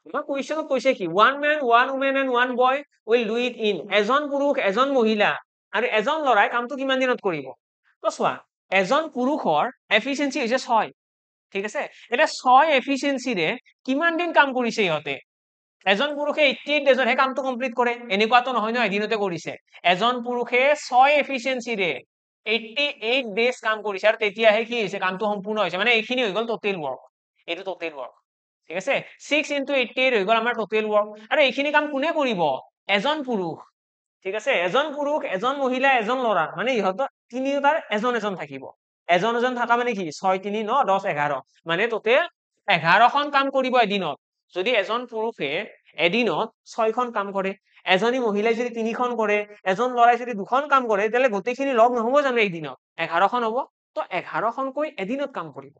আমাৰ কুৱেশ্যনত কৈছে কি 1 man 1 woman and 1 boy will do it in এজন পুৰুষ এজন মহিলা আৰু এজন ল'ৰাই কামটো কিমান দিনত কৰিব তো চোৱা এজন পুৰুষৰ এফিচিয়েন্সি হৈছে 6 ঠিক আছে এটা 6 এফিচিয়েন্সিৰে কিমান দিন কাম কৰিছে ইহঁতে এজন পুৰুষে 88 ডেজতহে কামটো কমপ্লিট কৰে এনেকুৱাতো নহয় ন এদিনতে কৰিছে এজন পুৰুষে 6 এফিচিয়েন্সিৰে 88 ডেজ কাম কৰিছে আৰু তেতিয়াহে কি হৈছে কামটো সম্পূৰ্ণ হৈছে মানে এইখিনি হৈ গ'ল টোটেল ৱৰ্ক এইটো টোটেল ৱৰ্ক ঠিক আছে 6 × 88 হৈ গ'ল আমাৰ টোটেল ৱৰ্ক আৰু এইখিনি কাম কোনে কৰিব এজন পুৰুষ ঠিক আছে এজন পুৰুষ এজন মহিলা এজন ল'ৰা মানে ইহঁতৰ তিনিওটাৰ এজন এজন থাকিব এজন এজন থাকা মানে কি 6 3 9 10 11 মানে টোটেল 11খন কাম কৰিব এদিনত যদি এজন পুৰুষে এদিনত 6খন কাম কৰে এজনী মহিলাই যদি 3খন কৰে এজন ল'ৰাই যদি 2খন কাম কৰে তেতিয়াহ'লে গোটেইখিনি লগ নহব জানো এদিনত 11খন হ'ব তো 11খনকৈ এদিনত কাম কৰিব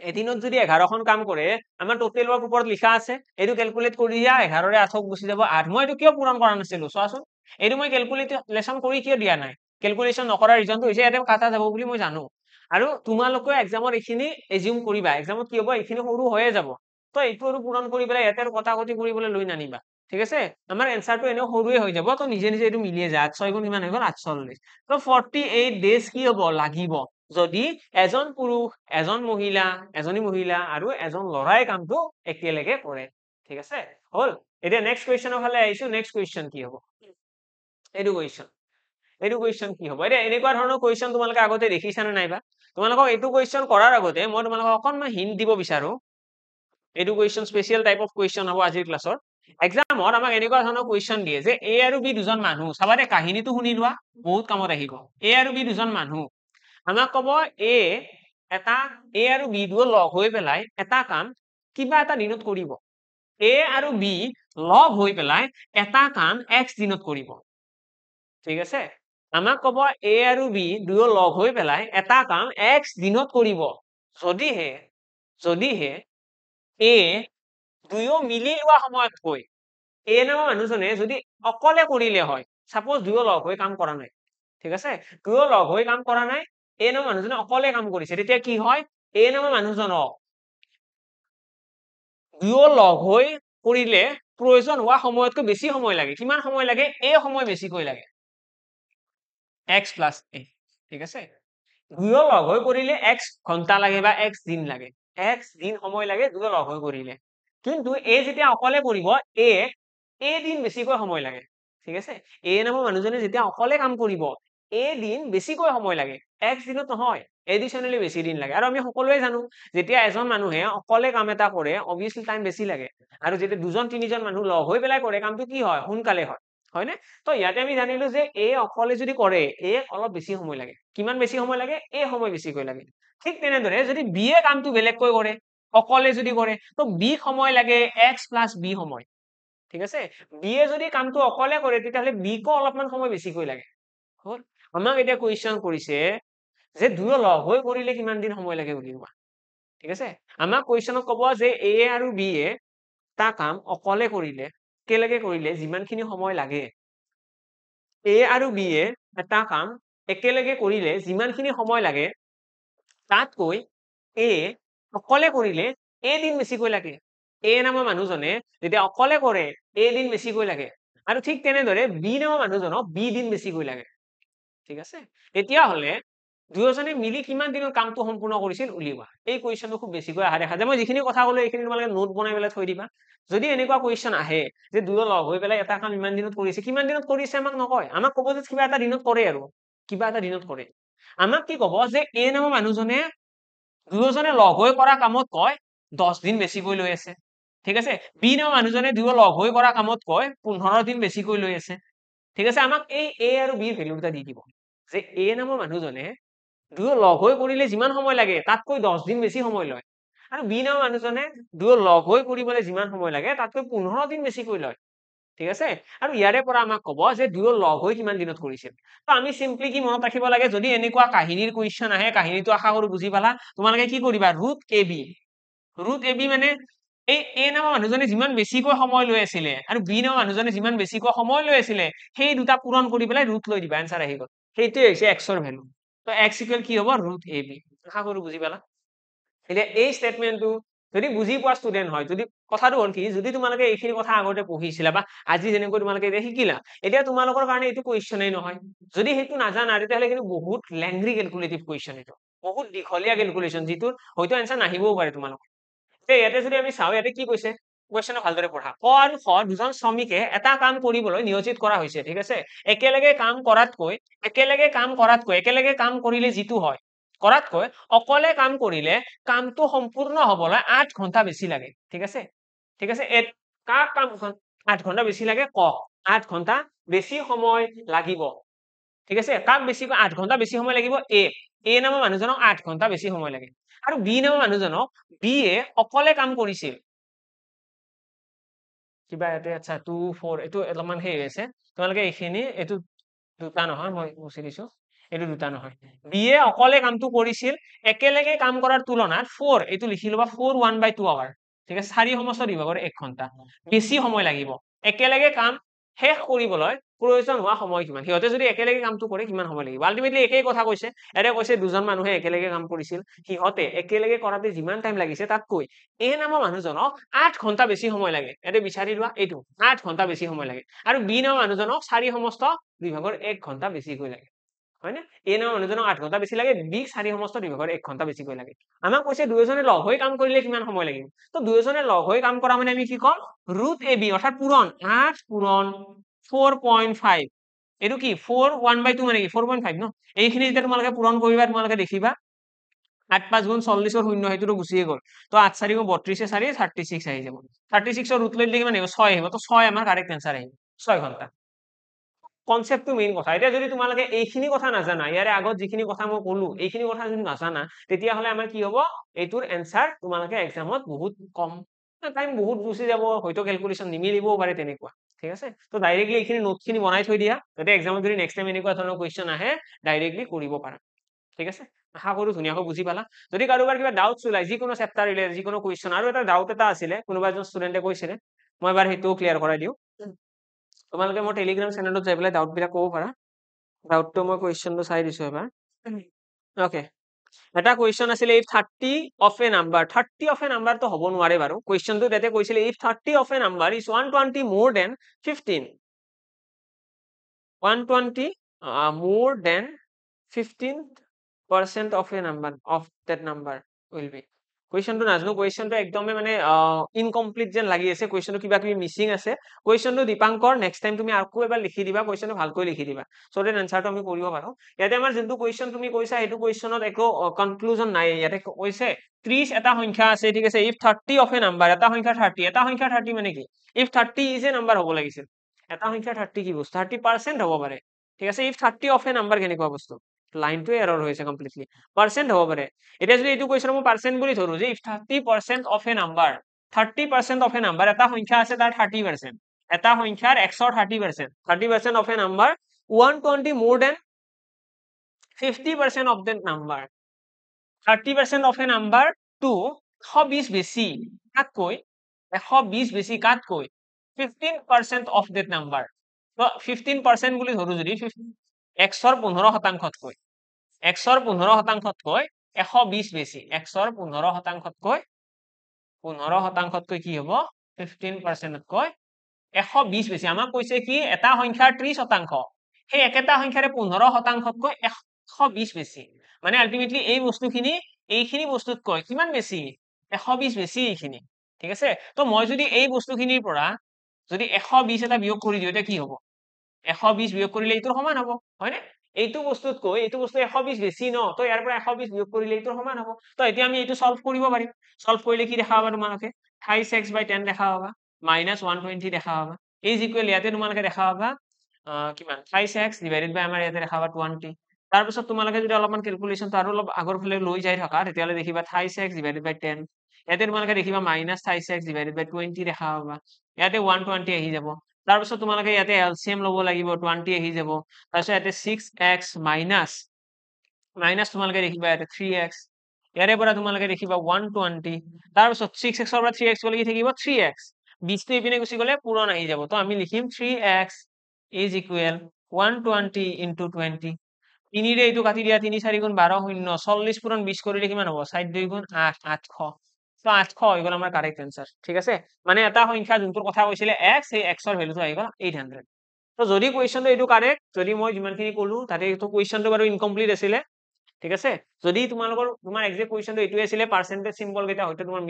এদিনত যদি 11খন কাম কৰে আমাৰ টোটেল ৱৰ্ক ওপৰত লিখা আছে এইটো ক্যালকুলেট কৰি দিয়া 11ৰে 8ক গুচি যাব 8 মই এইটো কিয় পূৰণ কৰা নাছিলো চোৱাচোন এইটো মই ক্যালকুলেশন কৰি কিয় দিয়া নাই ক্যালকুলেশন নকৰাৰ ৰিজনটো হৈছে ইয়াতে কাটা যাব বুলি মই জানো আৰু তোমালোকে এক্সামত এইখিনি এজিউম কৰিবা এক্সামত কি হ'ব এইখিনি সৰু হৈয়ে যাব তো এইটো আৰু পূৰণ কৰি পেলাই ইয়াতে আৰু কটাকটি কৰিবলৈ লৈ নানিবা ঠিক আছে আমাৰ এনসাৰটো এনেও সৰুৱে হৈ যাব তো নিজে নিজে এইটো মিলিয়ে যায় 8 6 গুণ কিমান হৈ গ'ল 48 তো 48 ডেজ কি হ'ব লাগিব যদি এজন পুৰুষ এজন মহিলা এজনী মহিলা আৰু এজন ল'ৰাই কামটো একেলগে কৰে ঠিক আছে হল এতিয়া নেক্সট কোৱেশ্চনৰ ফালে আহিছো নেক্সট কোৱেশ্চন কি হ'ব এইটো কোৱেশ্চন কি হ'ব এতিয়া এনেকুৱা ধৰণৰ কোৱেশ্চন তোমালোকে আগতে দেখিছা নে নাইবা তোমালোকক এইটো কোৱেশ্চন কৰাৰ আগতে মই তোমালোকক অকনমান হিন্ট দিব বিচাৰো এইটো question special type of question হ'ব আজিৰ ক্লাছৰ এক্সামত আমাক এনেকুৱা ধৰণৰ কোৱেশ্চন দিয়ে যে এ আৰু বি দুজন মানুহ চাবা দে কাহিনীটো শুনি লোৱা বহুত কামত আহিব এ আৰু বি দুজন মানুহ আমাক ক'ব এ আৰু বি দুয়ো লগ হৈ পেলাই এটা কাম কিবা এটা দিনত কৰিব এ আৰু বি লগ হৈ পেলাই এটা কাম x দিনত কৰিব ঠিক আছে আমাক ক'ব এ আৰু বি দুয়ো লগ হৈ পেলাই এটা কাম x দিনত কৰিব যদিহে এ দুয়ো মিলি লোৱা সময়তকৈ এ নামৰ মানুহজনে যদি অকলে কৰিলে হয় সাপোজ দুয়ো লগ হৈ কাম কৰা নাই ঠিক আছে দুয়ো লগ হৈ কাম কৰা নাই এ নামৰ মানুহজনে অকলে কাম কৰিছে তেতিয়া কি হয় এ নামৰ মানুহজনক দুয়ো লগ হৈ কৰিলে প্ৰয়োজন হোৱা সময়তকৈ বেছি সময় লাগে কিমান সময় লাগে এ সময় বেছিকৈ লাগে x + a ঠিক আছে দুয়ো লগ হৈ কৰিলে x ঘন্টা লাগে বা x দিন লাগে x দিন সময় লাগে দুয়ো লগ হৈ কৰিলে কিন্তু এ যেতিয়া অকলে কৰিব এ দিন বেছিকৈ সময় লাগে ঠিক আছে এ নামৰ মানুহজনে যেতিয়া অকলে কাম কৰিব এ দিন বেছিকৈ সময় লাগে x দিনত নহয় এডিশনালি বেছি দিন লাগে আৰু আমি সকলোৱে জানো যেতিয়া এজন মানুহে অকলে কাম এটা কৰে অবভিয়াসলি টাইম বেছি লাগে আৰু যেতিয়া দুজন তিনিজন মানুহ লগ হৈ পেলাই কৰে কামটো কি হয় সোনকালে হয় নে তো ইয়াতে আমি জানিলো যে এ অকলে যদি কৰে এ অলপ বেছি সময় লাগে কিমান বেছি সময় লাগে এ সময় বেছিকৈ লাগে ঠিক তেনেদৰে যদি বি এ কামটো বেলেগকৈ কৰে অকলে যদি কৰে তো বি সময় লাগে x + b সময় ঠিক আছে বি এ যদি কামটো অকলে কৰে তেতিয়াহ'লে বি কো অলপমান সময় বেছিকৈ লাগে হল আমাক এতিয়া কোৱেশ্চন কৰিছে যে দুয়ো লগ হৈ কৰিলে কিমান দিন সময় লাগে বুলি কোৱা ঠিক আছে আমাক কোৱেশ্চনত ক'ব যে এ আৰু বি এ তা কাম অকলে কৰিলে একেলগে কৰিলে যিমানখিনি সময় লাগে এ আৰু বি এ এটা কাম একেলগে কৰিলে যিমানখিনি সময় লাগে তাতকৈ এ অকলে কৰিলে এ দিন বেছিকৈ লাগে A নামৰ মানুহজনে যেতিয়া অকলে কৰে A দিন বেছিকৈ লাগে আৰু ঠিক তেনেদৰে B নামৰ মানুহজনক B দিন বেছিকৈ লাগে ঠিক আছে এতিয়া হলে দুয়োজনে মিলি কিমান দিনৰ কামটো সম্পূৰ্ণ কৰিছিল উলিওৱা এই কুৱেশ্যনটো খুব বেছিকৈ আহা দেখা যায় মই যিখিনি কথা ক'লো এইখিনি তোমালোকে নোট বনাই পেলাই থৈ দিবা যদি এনেকুৱা কুৱেশ্যন আহে যে দুয়ো লগ হৈ পেলাই এটা কাম ইমান দিনত কৰিছে কিমান দিনত কৰিছে আমাক নকয় আমাক ক'ব যে কিবা এটা দিনত কৰে আৰু কিবা এটা দিনত কৰে আমাক কি ক'ব যে A নামৰ মানুহজনে দুয়োজনে লগ হৈ কৰা কামত কয় 10 দিন বেছিকৈ লৈ আছে ঠিক আছে B নামৰ মানুহজনে দুয়ো লগ হৈ কৰা কামত কয় 15 দিন বেছিকৈ লৈ আছে ঠিক আছে আমাক এই A আৰু B ভ্যালু দুটা দি দিব যে A নামৰ মানুহজনে দুয়ো লগ হৈ কৰিলে যিমান সময় লাগে তাতকৈ 10 দিন বেছি সময় লয় আৰু B নামৰ মানুহজনে দুয়ো লগ হৈ কৰিবলৈ যিমান সময় লাগে তাতকৈ 15 দিন বেছিকৈ লয় ঠিক আছে আৰু ইয়াৰে পৰা আমাক ক'ব যে দুয়ো লগ হৈ কিমান দিনত কৰিছিল তো আমি সিম্পলি কি মনত ৰাখিব লাগে যদি এনেকুৱা কাহিনীৰ কুৱেশ্যন আহে কাহিনীটো আশা কৰো বুজি পালা তোমালোকে কি কৰিবা ৰুট AB মানে এই A নামৰ মানুহজনে যিমান বেছিকৈ সময় লৈ আছিলে আৰু B নামৰ মানুহজনে যিমান বেছিকৈ সময় লৈ আছিলে সেই দুটা পূৰণ কৰি পেলাই ৰুট লৈ দিবা এনসাৰ আহি গ'ল সেইটোৱে হৈছে x ৰ ভ্যালু তো x ইকুৱেল কি হ'ব ৰুট AB আশা কৰো বুজি পালা এতিয়া এই স্টেটমেন্টটো যদি বুজি পোৱা ষ্টুডেন্ট হয় যদি কথাটো হ'ল কি যদি তোমালোকে এইখিনি কথা আগতে পঢ়িছিলা বা আজি যেনেকৈ তোমালোকে এতিয়া শিকিলা এতিয়া তোমালোকৰ কাৰণে এইটো কুৱেশ্যনেই নহয় যদি সেইটো নাজানা তেতিয়াহ'লে কিন্তু বহুত লেংথি ক্যালকুলেটিভ কুৱেশ্যন এইটো বহুত দীঘলীয়া ক্যালকুলেশন যিটো হয়তো এনসাৰ নাহিবও পাৰে তোমালোকৰ ইয়াতে যদি আমি চাওঁ ইয়াতে কি কৈছে কুৱেশ্যনটো ভালদৰে পঢ়া ক আৰু খ দুজন শ্ৰমিকে এটা কাম কৰিবলৈ নিয়োজিত কৰা হৈছে ঠিক আছে একেলগে কাম কৰাতকৈ একেলগে কাম কৰিলে যিটো হয় কৰাতকৈ অকলে কাম কৰিলে কামটো সম্পূৰ্ণ হবলৈ 8 ঘন্টা বেছি লাগে ঠিক আছে কাক কাম 8 ঘন্টা বেছি লাগে ক 8 ঘন্টা বেছি সময় লাগিব ঠিক আছে কাক বেছিকৈ 8 ঘন্টা বেছি সময় লাগিব A নামৰ মানুহজনক 8 ঘন্টা বেছি সময় লাগে আৰু B নামৰ মানুহজনক B এ অকলে কাম কৰিছিল কিবা ইয়াতে আচ্ছা 2 4 এইটো অলপমান হেৰি হৈছে তোমালোকে এইখিনি এইটো দুটা নহয় মই মুছি দিছো এইটো দুটা নহয় B এ অকলে কামটো কৰিছিল একেলগে কাম কৰাৰ তুলনাত 4 এইটো লিখি লবা 4 1/2 আৱাৰ ঠিক আছে 4 সমস্ত বিভাগৰ 1 ঘন্টা বেছি সময় লাগিব একেলগে কাম শেষ কৰিবলৈ প্ৰয়োজন হোৱা সময় কিমান সিহঁতে যদি একেলগে কামটো কৰে কিমান সময় লাগিব আলটিমেটলি একেই কথা কৈছে এৰে কৈছে দুজন মানুহে একেলগে কাম কৰিছিল সিহঁতে একেলগে কৰাতে যিমান টাইম লাগিছে তাতকৈ A নামৰ মানুহজনক 8 ঘন্টা বেছি সময় লাগে এতে বিচাৰি লোৱা এইটো 8 ঘন্টা বেছি সময় লাগে আৰু B নামৰ মানুহজনক 4 সমস্ত বিভাগৰ 1 ঘন্টা বেছিকৈ লাগে হয় না A নামৰ মানুহজনক 8 ঘন্টা বেছি লাগে B 4 সমস্ত বিভাগৰ 1 ঘন্টা বেছিকৈ লাগে আমাক কৈছে দুয়োজনে লগ হৈ কাম কৰিলে কিমান সময় লাগিব তো দুয়োজনে লগ হৈ কাম কৰা মানে আমি কি কম ৰুট AB অৰ্থাৎ পূৰণ 8 পূৰণ 4.5 এইটো কি 4 1/2 মানে কি 4.5 ন এইখিনি যেতিয়া তোমালোকে পূৰণ কৰিবা তোমালোকে দেখিবা 8 5 গুণ 40 ৰ শূন্য হেতুটো গুছিয়ে গ'ল তো 8 4 গুণ 32 4 36 আহি যাব 36 ৰ ৰুট লৈ দিলে কিমান আহিব 6 আহিব তো 6 আমাৰ কাৰেক্ট আনসাৰ আহিব 6 ঘন্টা কনসেপ্টটো মেইন কথা এতিয়া যদি তোমালোকে এইখিনি কথা নাজানা ইয়াৰে আগত যিখিনি কথা মই ক'লো এইখিনি কথা যদি নাজানা তেতিয়াহ'লে আমাৰ কি হ'ব এইটোৰ এনসাৰ তোমালোকে এক্সামত বহুত কম টাইম বহুত গুছি যাব হয়তো ক্যালকুলেশন নিমিলিবও পাৰে তেনেকুৱা ঠিক আছে তো ডাইৰেক্টলি এইখিনি নোটখিনি বনাই থৈ দিয়া যাতে এক্সামত যদি নেক্সট টাইম এনেকুৱা ধৰণৰ কুৱেশ্যন আহে ডাইৰেক্টলি কৰিব পাৰা ঠিক আছে আশা কৰো ধুনীয়াকৈ বুজি পালা যদি কাৰোবাৰ কিবা ডাউটছ ওলাই যিকোনো চেপ্টাৰ ৰিলেটেড যিকোনো কুৱেশ্যন আৰু এটা ডাউট এটা আছিলে কোনোবা এজন ষ্টুডেণ্টে কৈছিলে মই এবাৰ সেইটো ক্লিয়াৰ কৰাই দিও তোমালোকে মোৰ টেলিগ্ৰাম চেনেলত যাই পেলাই ডাউট বিলাক ক'ব পাৰা ডাউটটো মই কুৱেশ্যনটো চাই দিছো এবাৰ ওকে এটা কুৱেশ্যন আছিলে if 30 of a number 30 of a number তো হ'ব নোৱাৰে বাৰু কুৱেশ্যনটো তাতে কৈছিলে if 30 of a number is 120 more than 15 120 more than 15% of a number of that number will be কুৱেশ্যনটো নাজানো কুৱেশ্যনটো একদমে মানে ইনকমপ্লিট যেন লাগি আছে কুৱেশ্যনটো কিবা কিবি মিছিং আছে কুৱেশ্যনটো দীপাংকৰ নেক্সট টাইম তুমি আকৌ এবাৰ লিখি দিবা কুৱেশ্যনটো ভালকৈ লিখি দিবা সো দেন আনসাৰটো আমি কৰিব পাৰো ইয়াতে আমাৰ যোনটো কুৱেশ্যন তুমি কৈছা সেইটো কুৱেশ্যনত একো কনক্লুজন নাই ইয়াতে কৈছে 30 এটা সংখ্যা আছে ঠিক আছে if 30 of a number এটা সংখ্যা 30 এটা সংখ্যা 30 মানে কি if 30 is a number হ'ব লাগিছিল এটা সংখ্যা 30 কি বস্তু 30% হ'ব পাৰে ঠিক আছে if 30 of a number কেনেকুৱা বস্তু লাইনটো এৰৰ হৈছে কমপ্লিটলি পাৰ্সেন্ট হ'ব পাৰে এটা যদি এইটো কুৱেশ্যন মই পাৰ্সেন্ট বুলি ধৰো যে if 30% of a number 30% of a number এটা সংখ্যা আছে তাৰ 30% এটা সংখ্যাৰ 130% 30% of a number 120 more than 50% of that number 30% of a number to 120 বেছি কাতকৈ 120 বেছি কাতকৈ 15% of that number তো 15% বুলি ধৰো যদি 115%তকৈ 115%তকৈ 120 বেছি 115%তকৈ 15%তকৈ কি হ'ব 15%তকৈ 120 বেছি আমাক কৈছে কি এটা সংখ্যাৰ 30%, সেই একেটা সংখ্যাৰে 15%তকৈ 120 বেছি মানে আলটিমেটলি এই বস্তুখিনি এইখিনি বস্তুতকৈ কিমান বেছি 120 বেছি এইখিনি ঠিক আছে তো মই যদি এই বস্তুখিনিৰ পৰা যদি 120 এটা বিয়োগ কৰি দিও এটা কি হ'ব 120 বিয়োগ কৰিলে এইটোৰ সমান হ'ব হয়নে এইটো বস্তুতকৈ এইটো বস্তু 120 বেছি ন তো ইয়াৰ পৰা 120 বিয়োগ কৰিলে এইটোৰ সমান হ'ব তো এতিয়া আমি এইটো সলভ কৰিব পাৰিম সলভ কৰিলে কি দেখা পাবা তোমালোকে 28x/10 দেখা পাবা -120 দেখা পাবা ইজ ইকুৱেল ইয়াতে তোমালোকে দেখা পাবা কিমান 28x ডিভাইডেড বাই আমাৰ ইয়াতে দেখা পাবা 20 তাৰ পিছত তোমালোকে যদি অলপমান ক্যালকুলেশনটো আৰু অলপ আগৰ ফালে লৈ যাই থাকা তেতিয়ালে দেখিবা 28x ডিভাইডেড বাই 10 ইয়াতে তোমালোকে দেখিবা -28x ডিভাইডেড বাই 20 দেখা পাবা ইয়াতে 120 আহি যাব তাৰ পিছত তোমালোকে ইয়াতে এলসিএম ল'ব লাগিব 20 আহি যাব তাৰ পিছত ইয়াতে 6x মাইনাস তোমালোকে দেখিবা ইয়াতে 3x ইয়াৰে পৰা তোমালোকে দেখিবা 120 তাৰ পিছত 6x ৰ পৰা 3x গলে কি থাকিব 3x 20 টো ইপিনে গুচি গলে পূৰণ আহি যাব তো আমি লিখিম 3x is equal 120 into 20 তিনিৰে এইটো কাটি দিয়া 3 4 গুণ 12 শূন্য 40 পূৰণ 20 কৰিলে কিমান হ'ব 4 2 গুণ 8 800 তো 800 হৈ গ'ল আমাৰ কাৰেক্ট आंसर ঠিক আছে মানে এটা সংখ্যা যোনটোৰ কথা কৈছিলে x সেই x ৰ ভ্যালুটো আহি গ'ল 800 তো যদি কোৱেশ্চনটো এইটো কাৰেক্ট যদি মই যিমানখিনি ক'লো তাতে এইটো কোৱেশ্চনটো বাৰু ইনকমপ্লিট আছিলে ঠিক আছে যদি তোমাৰ এক্সাক্ট কোৱেশ্চনটো এইটোৱে আছিলে পাৰ্সেন্টেজ সিম্বল কেইটা হয়তো তোমাৰ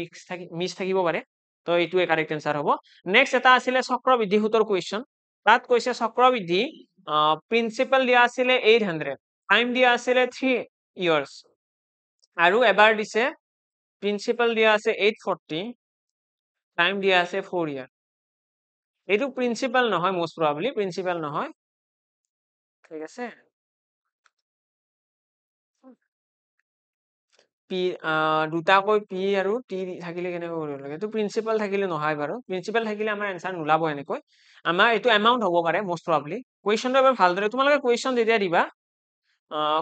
মিক্স থাকিব পাৰে তো এইটোৱে কাৰেক্ট आंसर হ'ব নেক্সট এটা আছিলে চক্ৰবৃদ্ধি সূতৰ কোৱেশ্চন তাত কৈছে চক্ৰবৃদ্ধি প্ৰিন্সিপাল দিয়া আছিলে 800 টাইম দিয়া আছিলে 3 ইয়াৰ্স আৰু এবাৰ দিছে প্ৰিন্সিপাল দিয়া আছে 840 টাইম দিয়া আছে 4 ইয়াৰ এইটো প্ৰিন্সিপাল নহয় মোস্ট প্ৰবাবলি প্ৰিন্সিপাল নহয় ঠিক আছে পি দুটাকৈ পি আৰু টি থাকিলে কেনেকৈ কৰিব লাগে এইটো প্ৰিন্সিপাল থাকিলে নহয় বাৰু প্ৰিন্সিপাল থাকিলে আমাৰ এনসাৰ নোলাব এনেকৈ আমাৰ এইটো এমাউন্ট হ'ব পাৰে মোস্ট প্ৰবাবলি কোৱেশ্চনটো এবাৰ ভালদৰে তোমালোকে কোৱেশ্চন যেতিয়া দিবা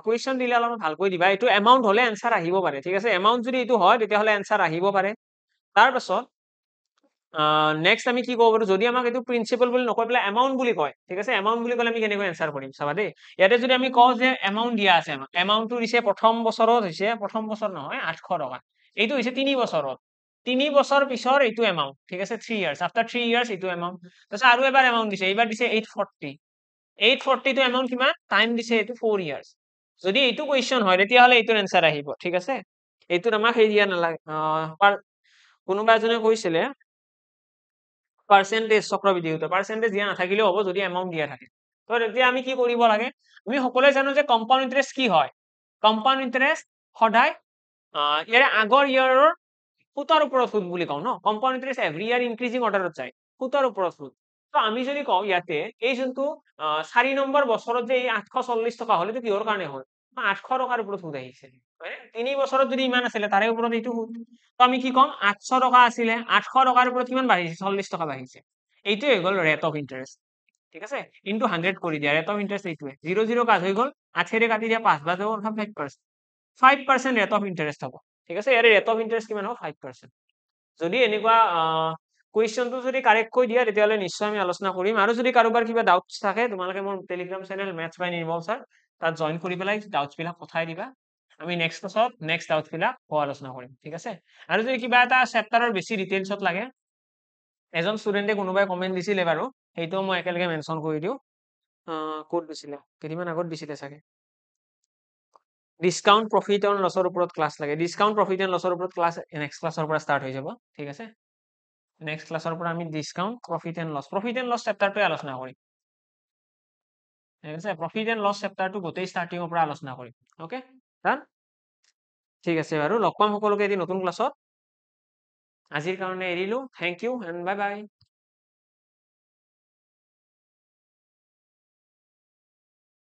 কোৱেশ্চন দিলে অলপ ভালকৈ দিবা এইটো এমাউন্ট হলে এনসাৰ আহিব পাৰে ঠিক আছে এমাউন্ট যদি এইটো হয় তেতিয়াহলে এনসাৰ আহিব পাৰে তাৰ পাছত নেক্সট আমি কি ক'ব পাৰো যদি আমাক এইটো প্ৰিন্সিপাল বুলি নকৈ পেলাই এমাউন্ট বুলি কয় ঠিক আছে এমাউন্ট বুলি ক'লে আমি কেনেকৈ এনসাৰ কৰিম চাবা দেই ইয়াতে যদি আমি কওঁ যে এমাউন্ট দিয়া আছে আমাক এমাউন্টটো দিছে প্ৰথম বছৰত হৈছে প্ৰথম বছৰ নহয় 800 টকা এইটো হৈছে 3 বছৰত 3 বছৰ পিছৰ এইটো এমাউন্ট ঠিক আছে 3 ইয়াৰ্স আফটাৰ 3 ইয়াৰ্স এইটো এমাউন্ট তাৰপিছত আৰু এবাৰ এমাউন্ট দিছে এইবাৰ দিছে 840 টো এমাউন্ট কিমান টাইম দিছে এইটো 4 ইয়াৰ্স যদি এইটো কোৱেশ্চন হয় তেতিয়াহলে এইটোৰ এনসাৰ আহিব ঠিক আছে এইটোত আমাক সেই দিয়া নালাগে কোনোবা এজনে কৈছিলে পার্সেন্টেজ চক্ৰবৃদ্ধি সূত্ৰ পার্সেন্টেজ দিয়া নাথাকিলেও হ'ব যদি এমাউন্ট দিয়া থাকে তো তেতিয়া আমি কি কৰিব লাগে আমি সকলোৱে জানো যে কম্পাউন্ড ইন্টাৰেস্ট কি হয় কম্পাউন্ড ইন্টাৰেস্ট সদায় ইয়াৰে আগৰ ইয়াৰৰ সুতৰ ওপৰত সুদ বুলি কওঁ ন কম্পাউন্ড ইন্টাৰেস্ট এভৰি ইয়াৰ ইনক্ৰিজিং অৰ্ডাৰত যায় সুতৰ ওপৰত সুদ তো আমি যদি কওঁ ইয়াতে এই যোনটো 4 নম্বৰ বছৰত যে এই 840 টকা হল এইটো কিহৰ কাৰণে হ'ল 800 টকাৰ ওপৰত সুদ আহিছে হয় 3 বছৰত যদি ইমান আছিলে তাৰে ওপৰত এইটো সুদ তো আমি কি কম 800 টকা আছিলে 800 টকাৰ ওপৰত কিমান বাঢ়িছে 40 টকা বাঢ়িছে এইটো হৈ গ'ল ৰেট অফ ইন্টাৰেস্ট ঠিক আছে ইনটু 100 কৰি দিয়া ৰেট অফ ইন্টাৰেস্ট এইটোৱে 0 0 কাট হৈ গ'ল 8 ৰে কাটি দিয়া 5 বাজে 5% ৰেট অফ ইন্টাৰেস্ট হ'ব ঠিক আছে ইয়াৰে ৰেট অফ ইন্টাৰেস্ট কিমান হ'ব 5% যদি এনেকুৱা কোৱেশ্চনটো যদি কাৰেক্ট কৈ দিয়া তেতিয়াহলে নিশ্চয় আমি আলোচনা কৰিম আৰু যদি কাৰোবাৰ কিবা ডাউটস থাকে তোমালোকে মোৰ টেলিগ্ৰাম চেনেল মেথছ বাই নিৰ্মল স্যাৰ তাত জয়েন কৰি পেলাই ডাউটস বিলাক পঠাই দিবা আমি নেক্সট ক্লাছত নেক্সট ডাউটস বিলাক আলোচনা কৰিম ঠিক আছে আৰু যদি কিবা এটা চেপ্টাৰৰ বেছি ডিটেইলছত লাগে এজন ষ্টুডেন্টে কোনোবাই কমেন্ট দিছিলে বাৰু সেইটো মই একেলগে মেনশন কৰি দিও কোড দিছিলে কেইদিনমান আগত দিছিলে চাগে ডিসকাউন্ট প্ৰফিট এন্ড লসৰ ওপৰত ক্লাস লাগে ডিসকাউন্ট প্ৰফিট এন্ড লসৰ ওপৰত ক্লাস নেক্সট ক্লাসৰ পৰা স্টাৰ্ট হৈ যাব ঠিক আছে নেক্সট ক্লাসৰ পৰা আমি ডিসকাউন্ট প্ৰফিট এন্ড লস চেপ্টাৰটো আলোচনা কৰিম ঠিক আছে প্ৰফিট এন্ড লস চেপ্টাৰটো গোটেই ষ্টাৰ্টিংৰ পৰা আলোচনা কৰিম ওকে ডান ঠিক আছে বাৰু লগ পাম সকলোকে এদিন নতুন ক্লাছত আজিৰ কাৰণে এৰিলো thank you and bye by